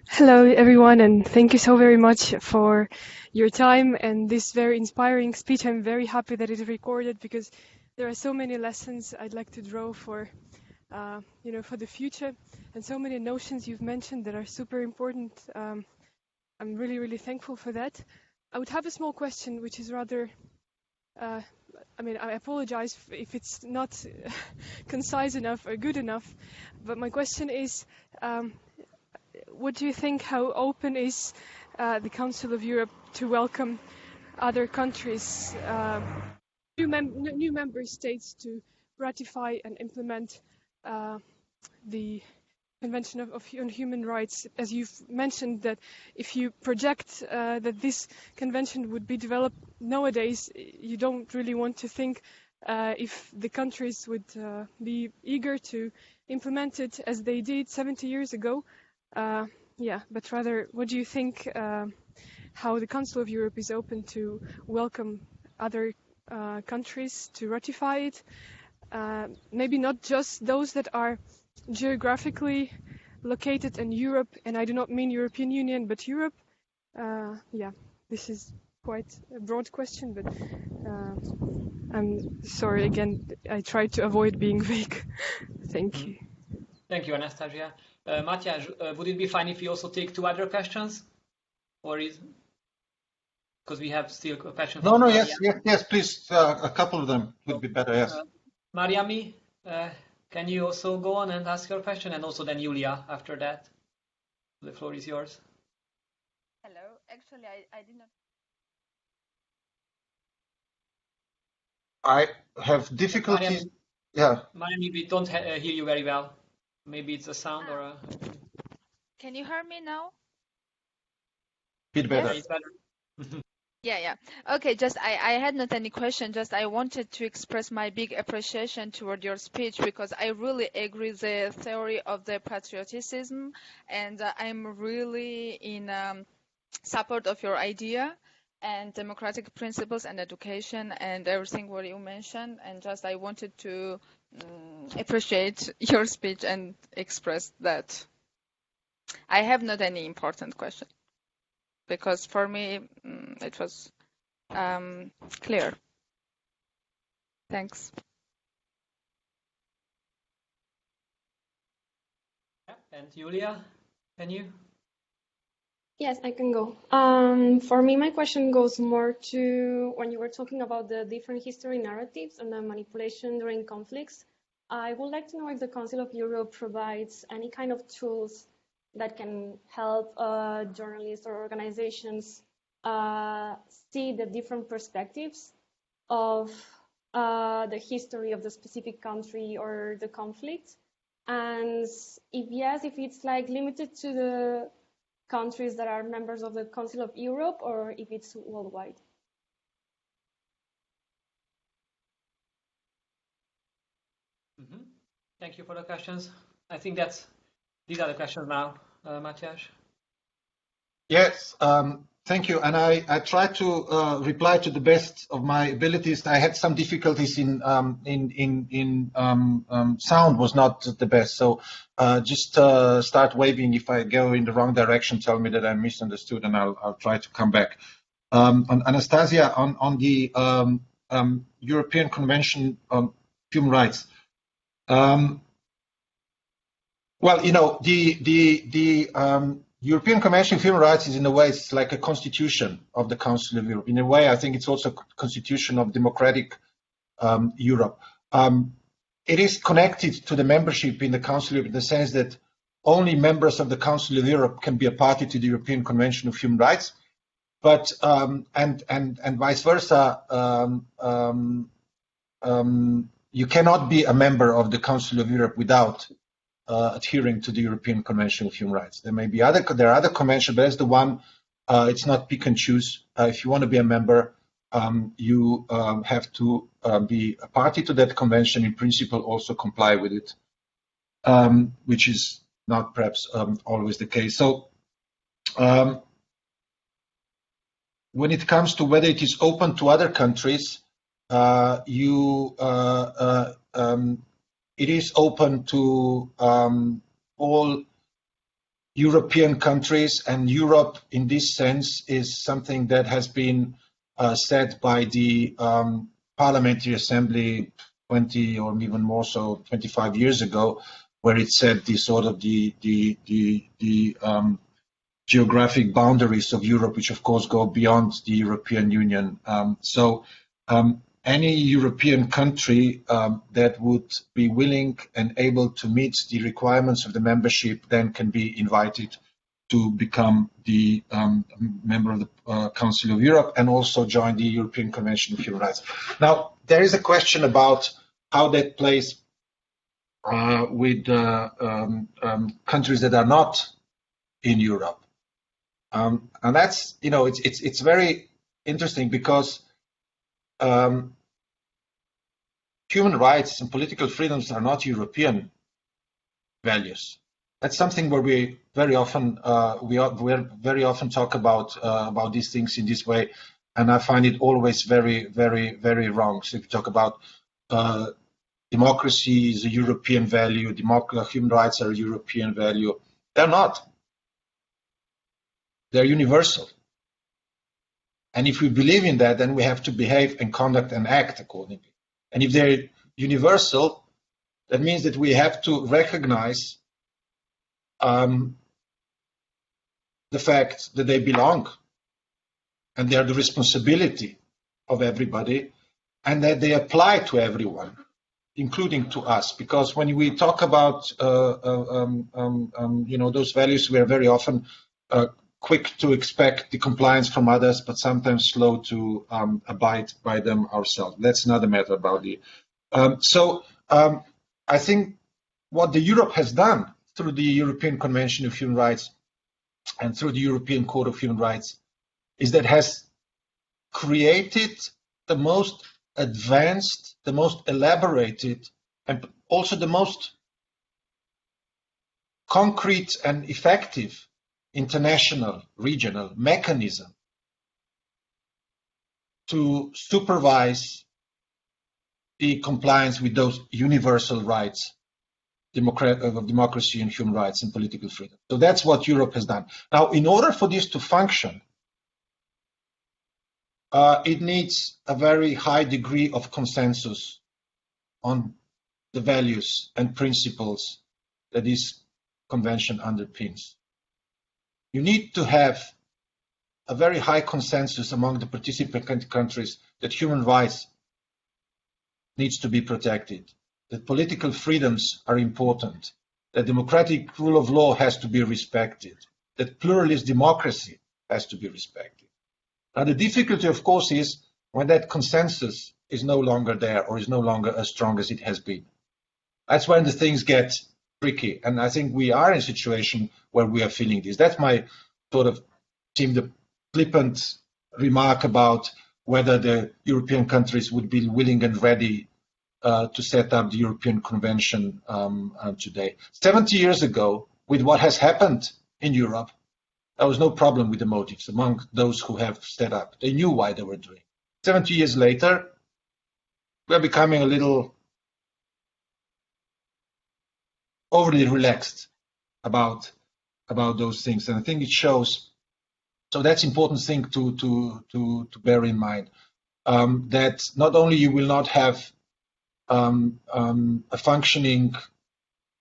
Speaker 4: Hello, everyone, and thank you so very much for your time and this very inspiring speech. I'm very happy that it's recorded because there are so many lessons I'd like to draw for the future, and so many notions you've mentioned that are super important. I'm really, really thankful for that. I would have a small question, which is rather I mean, I apologize if it's not concise enough or good enough, but my question is, what do you think, how open is the Council of Europe to welcome other countries, new member states to ratify and implement the Convention on Human Rights? As you've mentioned, that if you project that this convention would be developed nowadays, you don't really want to think if the countries would be eager to implement it as they did 70 years ago. But rather, what do you think, how the Council of Europe is open to welcome other countries to ratify it? Maybe not just those that are geographically located in Europe, and I do not mean European Union, but Europe. This is quite a broad question, but I'm sorry again, I tried to avoid being vague. Thank you.
Speaker 1: Thank you, Anastasia. Matjaz, would it be fine if we also take 2 other questions? Or is, because we have still a question.
Speaker 3: No, yes, please. A couple of them would be better, yes.
Speaker 1: Mariami, can you also go on and ask your question? And also then Julia after that. The floor is yours.
Speaker 5: Hello. Actually, I did not.
Speaker 3: I have difficulties.
Speaker 1: Mariami, we don't hear you very well. Maybe it's a sound or a...
Speaker 5: Can you hear me now?
Speaker 3: Bit better.
Speaker 1: It's better.
Speaker 5: Yeah. Okay, just I had not any question, just I wanted to express my big appreciation toward your speech, because I really agree the theory of the patriotism, and I'm really in support of your idea and democratic principles and education and everything what you mentioned, and just I wanted to appreciate your speech and express that. I have not any important question, because for me it was clear. Thanks.
Speaker 1: And Julia, can you?
Speaker 6: Yes, I can go. For me, my question goes more to when you were talking about the different history narratives and the manipulation during conflicts. I would like to know if the Council of Europe provides any kind of tools that can help journalists or organizations see the different perspectives of the history of the specific country or the conflict. And if yes, if it's like limited to the countries that are members of the Council of Europe, or if it's worldwide.
Speaker 1: Thank you for the questions. I think these are the questions now, Matjaz.
Speaker 3: Yes, thank you. And I tried to reply to the best of my abilities. I had some difficulties in sound was not the best. So just start waving if I go in the wrong direction. Tell me that I misunderstood, and I'll try to come back. On Anastasia, on the European Convention on Human Rights. Well, you know, the European Convention of Human Rights is in a way it's like a constitution of the Council of Europe. In a way, I think it's also a constitution of democratic Europe. It is connected to the membership in the Council of Europe in the sense that only members of the Council of Europe can be a party to the European Convention of Human Rights, but and vice versa. You cannot be a member of the Council of Europe without adhering to the European Convention of Human Rights. There are other conventions, but that's the one. It's not pick and choose. If you want to be a member, you have to be a party to that convention. In principle, also comply with it, which is not perhaps always the case. So, when it comes to whether it is open to other countries, it is open to all European countries, and Europe in this sense is something that has been said by the Parliamentary Assembly 20 or even more so 25 years ago, where it said the sort of the geographic boundaries of Europe, which of course go beyond the European Union. So any European country that would be willing and able to meet the requirements of the membership then can be invited to become the member of the Council of Europe and also join the European Convention of Human Rights. Now, there is a question about how that plays with countries that are not in Europe. And that's, you know, it's very interesting because human rights and political freedoms are not European values. That's something where we very often very often talk about these things in this way, and I find it always very, very, very wrong. So if you talk about democracy is a European value, human rights are a European value, they're not. They're universal. And if we believe in that, then we have to behave and conduct and act accordingly. And if they're universal, that means that we have to recognize the fact that they belong and they are the responsibility of everybody and that they apply to everyone, including to us. Because when we talk about you know, those values, we are very often quick to expect the compliance from others, but sometimes slow to abide by them ourselves. That's another matter about the. I think what the Europe has done through the European Convention of Human Rights and through the European Court of Human Rights is that has created the most advanced, the most elaborated, and also the most concrete and effective international, regional mechanism to supervise the compliance with those universal rights of democracy and human rights and political freedom. So that's what Europe has done. Now, in order for this to function, it needs a very high degree of consensus on the values and principles that this convention underpins. You need to have a very high consensus among the participant countries that human rights needs to be protected, that political freedoms are important, that democratic rule of law has to be respected, that pluralist democracy has to be respected. Now, the difficulty, of course, is when that consensus is no longer there or is no longer as strong as it has been. That's when the things get tricky, and I think we are in a situation where we are feeling this. That's my sort of the flippant remark about whether the European countries would be willing and ready to set up the European Convention today. 70 years ago, with what has happened in Europe, there was no problem with the motives among those who have set up. They knew why they were doing it. 70 years later, we're becoming a little overly relaxed about those things, and I think it shows. So that's an important thing to bear in mind, that not only you will not have a functioning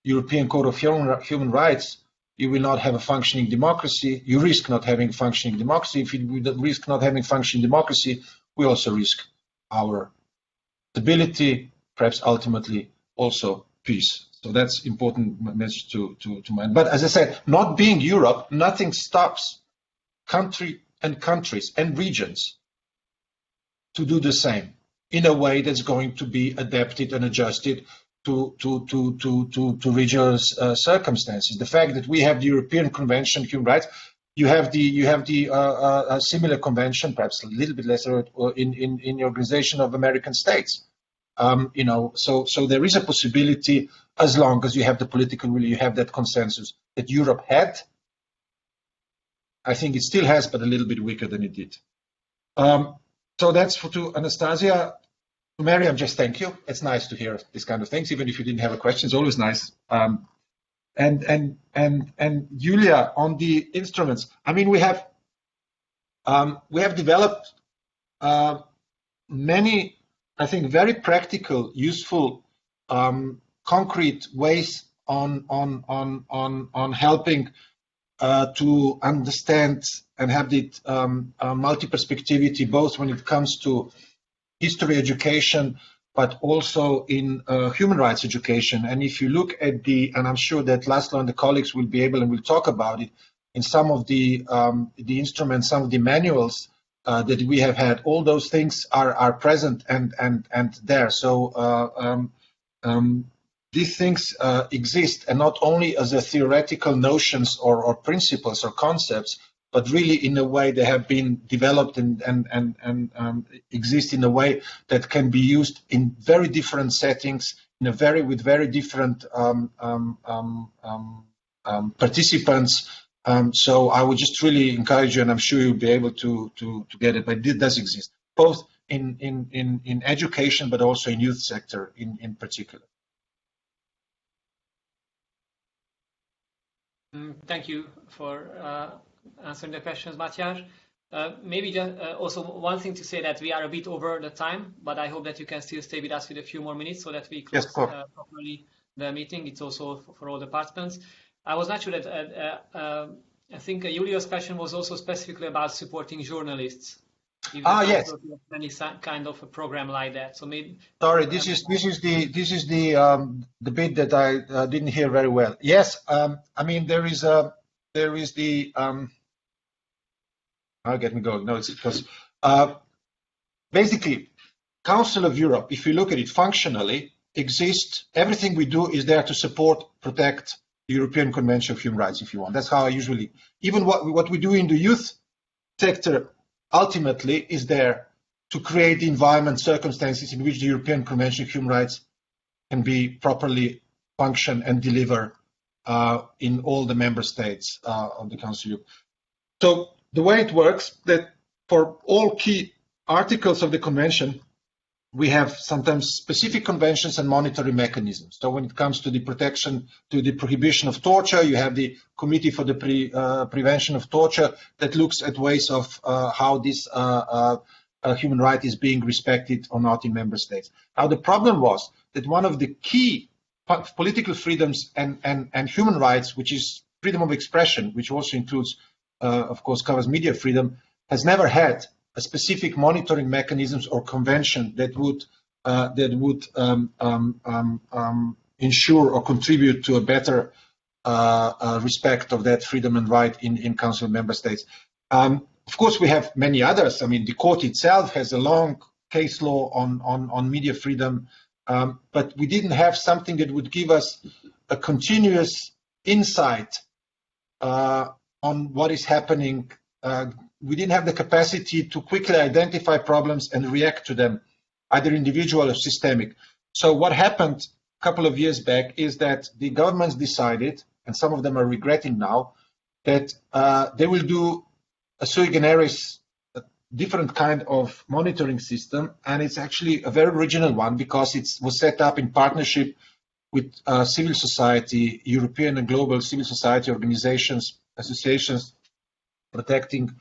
Speaker 3: European Court of Human Rights, you will not have a functioning democracy. You risk not having functioning democracy. If you risk not having functioning democracy, we also risk our stability, perhaps ultimately also peace. So that's important message to mind. But as I said, not being Europe, nothing stops countries and regions to do the same in a way that's going to be adapted and adjusted to regional circumstances. The fact that we have the European Convention on Human Rights, you have the similar convention, perhaps a little bit lesser, in the Organization of American States. You know, so there is a possibility, as long as you have the political will, you have that consensus that Europe had. I think it still has, but a little bit weaker than it did. So that's to Anastasia. To Miriam, just thank you. It's nice to hear these kind of things, even if you didn't have a question. It's always nice. And Julia, on the instruments. I mean, we have developed many, I think, very practical, useful, concrete ways on helping to understand and have the multi-perspectivity, both when it comes to history education, but also in human rights education. And if you look at and I'm sure that Laszlo and the colleagues will be able and will talk about it, in some of the instruments, some of the manuals that we have had, all those things are present and there. So these things exist, and not only as a theoretical notions or principles or concepts, but really in a way they have been developed and exist in a way that can be used in very different settings, with very different participants. So I would just really encourage you, and I'm sure you'll be able to get it. But it does exist, both in education, but also in youth sector in particular.
Speaker 1: Thank you for answering the questions, Matjaz. Maybe just also one thing to say, that we are a bit over the time, but I hope that you can still stay with us with a few more minutes so that we close properly the meeting. It's also for all the participants. I was not sure that I think Julio's question was also specifically about supporting journalists.
Speaker 3: Yes.
Speaker 1: Any kind of a program like that. So maybe.
Speaker 3: Sorry, this is the bit that I didn't hear very well. Yes, I mean there is the. I'll get me going. No, it's because basically, Council of Europe, if you look at it functionally, exists. Everything we do is there to support, protect the European Convention of Human Rights, if you want. That's how I usually. Even what we do in the youth sector ultimately is there to create the environment, circumstances in which the European Convention of Human Rights can be properly function and deliver in all the member states of the Council of Europe. So the way it works, that for all key articles of the Convention, we have sometimes specific conventions and monitoring mechanisms. So when it comes to the protection, to the prohibition of torture, you have the Committee for the Prevention of Torture that looks at ways of how this human right is being respected or not in member states. Now, the problem was that one of the key political freedoms and human rights, which is freedom of expression, which also includes, of course, covers media freedom, has never had a specific monitoring mechanisms or convention that would ensure or contribute to a better respect of that freedom and right in Council of Member States. Of course, we have many others. I mean, the court itself has a long case law on media freedom, but we didn't have something that would give us a continuous insight on what is happening. We didn't have the capacity to quickly identify problems and react to them, either individual or systemic. So what happened a couple of years back is that the governments decided, and some of them are regretting now, that they will do a sui generis, a different kind of monitoring system, and it's actually a very original one because it was set up in partnership with civil society, European and global civil society organizations, associations protecting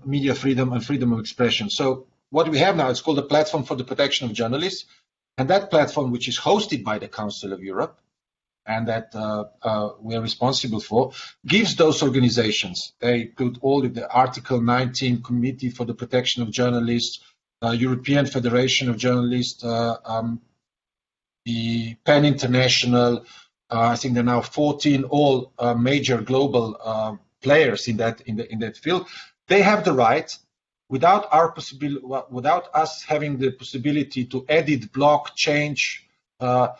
Speaker 3: media freedom and freedom of expression. So what we have now is called the Platform for the Protection of Journalists, and that platform, which is hosted by the Council of Europe and that we are responsible for, gives those organizations, they include all of the Article 19 Committee for the Protection of Journalists, European Federation of Journalists, the PEN International, I think there are now 14 all major global players in that field. They have the right, without us having the possibility to edit, block, change, to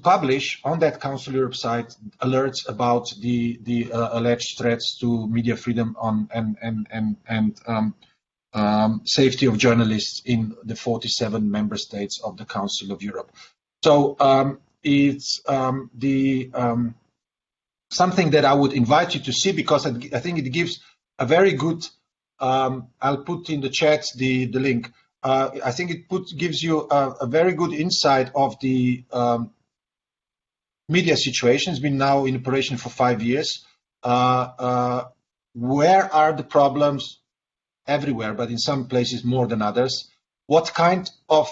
Speaker 3: publish on that Council of Europe site alerts about the alleged threats to media freedom and safety of journalists in the 47 member states of the Council of Europe. So it's something that I would invite you to see, because I think it gives a very good, I'll put in the chat the link. I think it gives you a very good insight of the media situation. It's been now in operation for 5 years. Where are the problems? Everywhere, but in some places more than others. What kind of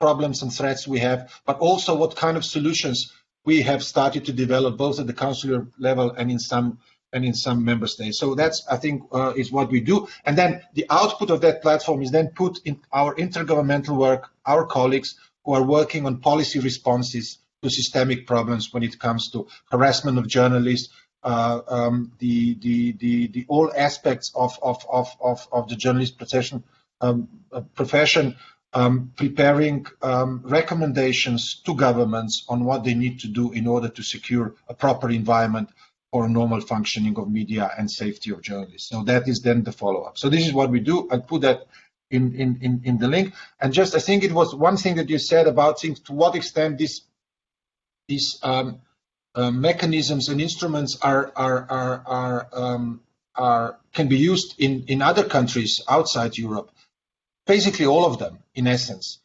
Speaker 3: problems and threats we have, but also what kind of solutions we have started to develop, both at the Council level and in some and in some member states. So that's, I think, is what we do. And then the output of that platform is then put in our intergovernmental work, our colleagues who are working on policy responses to systemic problems when it comes to harassment of journalists, the all aspects of the journalist profession, preparing recommendations to governments on what they need to do in order to secure a proper environment for a normal functioning of media and safety of journalists. So that is then the follow-up. So this is what we do. I'll put that in the link. And just, I think it was one thing that you said about things, to what extent these mechanisms and instruments can be used in other countries outside Europe. Basically, all of them, in essence,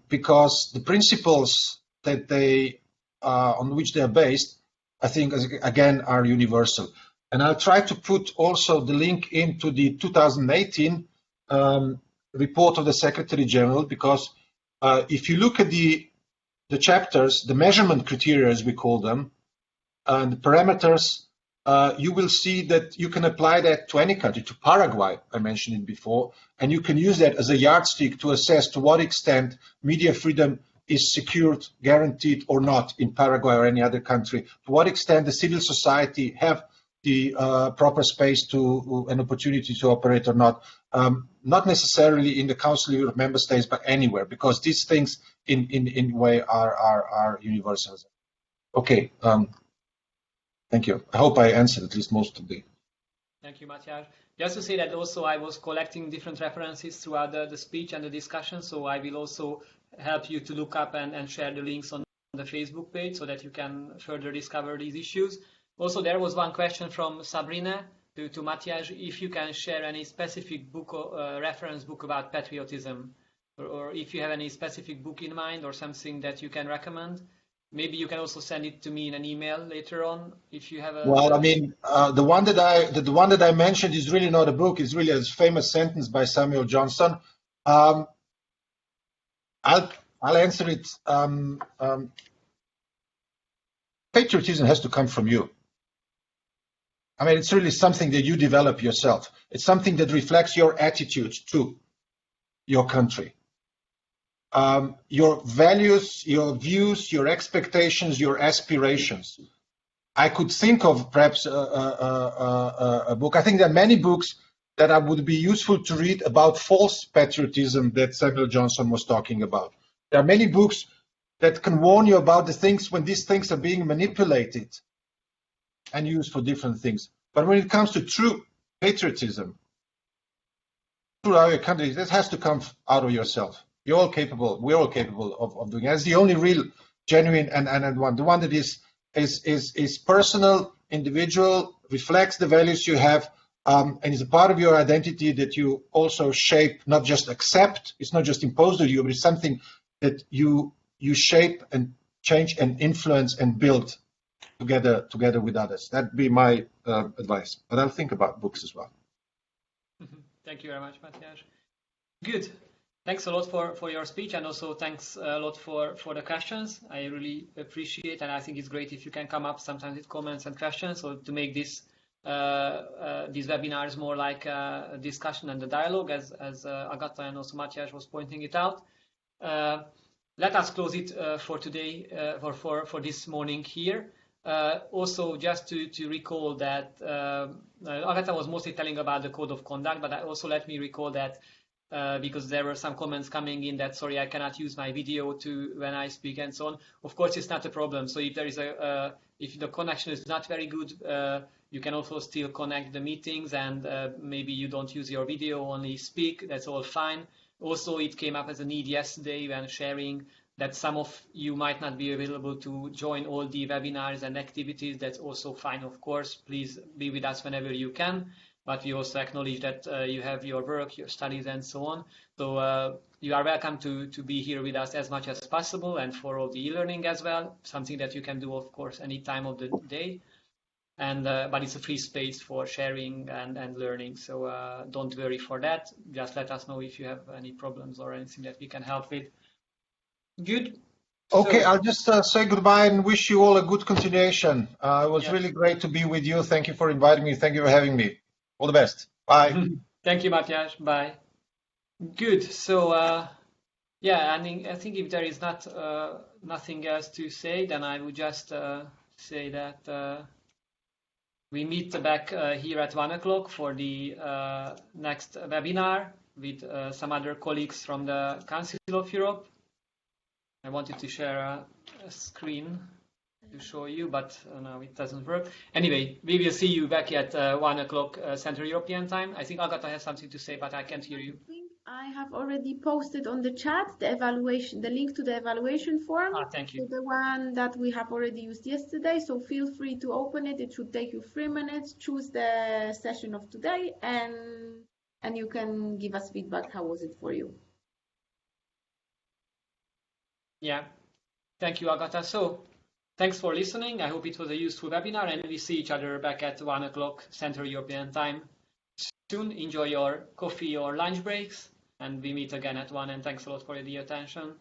Speaker 3: because the principles that they on which they are based, I think, again, are universal. And I'll try to put also the link into the 2018 report of the Secretary General, because if you look at the chapters, the measurement criteria, as we call them, and the parameters, you will see that you can apply that to any country, to Paraguay, I mentioned it before, and you can use that as a yardstick to assess to what extent media freedom is secured, guaranteed or not in Paraguay or any other country, to what extent the civil society have the proper space to an opportunity to operate or not, not necessarily in the Council of Europe member states, but anywhere, because these things in way are universal. Okay, thank you. I hope I answered at least most of the.
Speaker 1: Thank you, Matjaz. Just to say that also I was collecting different references throughout the speech and the discussion, so I will also help you to look up and share the links on the Facebook page so that you can further discover these issues. Also, there was one question from Sabrina to Matjaz, if you can share any specific book or reference book about patriotism, or if you have any specific book in mind or something that you can recommend. Maybe you can also send it to me in an email later on if you have a.
Speaker 3: Well, I mean, the one that I mentioned is really not a book. It's really a famous sentence by Samuel Johnson. I'll answer it. Patriotism has to come from you. I mean, it's really something that you develop yourself. It's something that reflects your attitude to your country. Your values, your views, your expectations, your aspirations. I could think of perhaps a book. I think there are many books that would be useful to read about false patriotism that Samuel Johnson was talking about. There are many books that can warn you about the things when these things are being manipulated and used for different things. But when it comes to true patriotism, through our country, that has to come out of yourself. You're all capable. We're all capable of doing it. That's the only real, genuine, and one. The one that is personal, individual, reflects the values you have, and is a part of your identity that you also shape, not just accept. It's not just imposed on you, but it's something that you shape and change and influence and build together with others. That'd be my advice. But I'll think about books as well.
Speaker 1: Thank you very much, Matjaz. Good. Thanks a lot for your speech, and also thanks a lot for the questions. I really appreciate, and I think it's great if you can come up sometimes with comments and questions, so to make this these webinars more like a discussion and a dialogue, as Agata and also Matjaz was pointing it out. Let us close it for today, for this morning here. Also, just to recall that Agata was mostly telling about the code of conduct, but also let me recall that because there were some comments coming in that, sorry, I cannot use my video when I speak and so on. Of course, it's not a problem. So if there is if the connection is not very good, you can also still connect the meetings, and maybe you don't use your video, only speak. That's all fine. Also, it came up as a need yesterday when sharing that some of you might not be available to join all the webinars and activities. That's also fine, of course. Please be with us whenever you can. But we also acknowledge that you have your work, your studies, and so on. So you are welcome to be here with us as much as possible, and for all the e-learning as well, something that you can do, of course, any time of the day. And but it's a free space for sharing and learning. So don't worry for that. Just let us know if you have any problems or anything that we can help with. Good.
Speaker 3: Okay,
Speaker 1: So,
Speaker 3: I'll just say goodbye and wish you all a good continuation. It was
Speaker 1: yes.
Speaker 3: really great to be with you. Thank you for inviting me. Thank you for having me. All the best. Bye.
Speaker 1: Thank you, Matjaz. Bye. Good. So, yeah, I think if there is nothing else to say, then I would just say that we meet back here at 1 o'clock for the next webinar with some other colleagues from the Council of Europe. I wanted to share a screen to show you, but no, it doesn't work. Anyway, we will see you back at 1 o'clock Central European time. I think Agata has something to say, but I can't hear you.
Speaker 2: I have already posted on the chat the link to the evaluation form.
Speaker 1: Thank you.
Speaker 2: So the one that we have already used yesterday. So feel free to open it. It should take you 3 minutes. Choose the session of today, and you can give us feedback. How was it for you?
Speaker 1: Yeah, thank you, Agata. So, thanks for listening. I hope it was a useful webinar, and we see each other back at 1 o'clock Central European time soon. Enjoy your coffee or lunch breaks, and we meet again at 1, and thanks a lot for the attention.